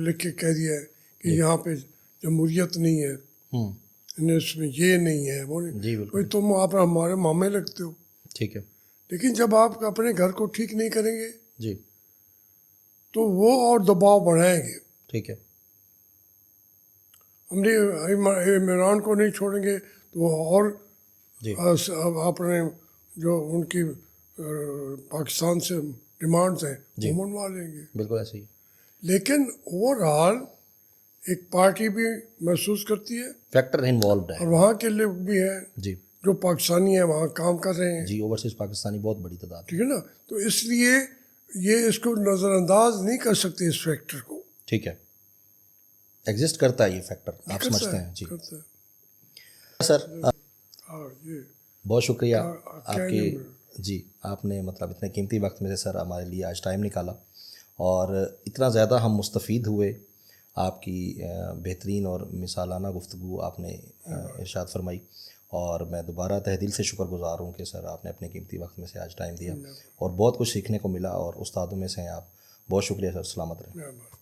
لکھ کے کہہ دیا ہے کہ یہاں پہ جمہوریت نہیں ہے، اس میں یہ نہیں ہے وہ نہیں. جی بالکل. بھائی تم آپ ہمارے مامے لگتے ہو، ٹھیک ہے. لیکن جب آپ اپنے گھر کو ٹھیک نہیں کریں گے جی تو وہ اور دباؤ بڑھائیں گے. ٹھیک ہے. عمران کو نہیں چھوڑیں گے تو وہ اور جی اپنے جو ان کی پاکستان سے ڈیمانڈس ہیں جی. وہ منوا لیں گے. بالکل ایسے ہی. لیکن اوور آل ایک پارٹی بھی محسوس کرتی ہے فیکٹر انوالوڈ اور ہے. وہاں کے لوگ بھی ہیں جی جو پاکستانی ہیں وہاں کام کر رہے ہیں. جی اوورسیز پاکستانی بہت بڑی تعداد. ٹھیک ہے نا. تو اس لیے یہ اس کو نظر انداز نہیں کر سکتے اس فیکٹر کو. ٹھیک ہے. ایگزسٹ کرتا ہے یہ فیکٹر، آپ سمجھتے ہیں. جی کرتا ہے. سر ہاں یہ بہت شکریہ آپ کیا کے. نہیں جی آپ نے مطلب اتنے قیمتی وقت میں سے سر ہمارے لیے آج ٹائم نکالا اور اتنا زیادہ ہم مستفید ہوئے. آپ کی بہترین اور مثالانہ گفتگو آپ نے ارشاد فرمائی اور میں دوبارہ تہ دل سے شکر گزار ہوں کہ سر آپ نے اپنے قیمتی وقت میں سے آج ٹائم دیا اور بہت کچھ سیکھنے کو ملا اور استادوں میں سے ہیں آپ. بہت شکریہ سر. سلامت رہیں. مہربانی.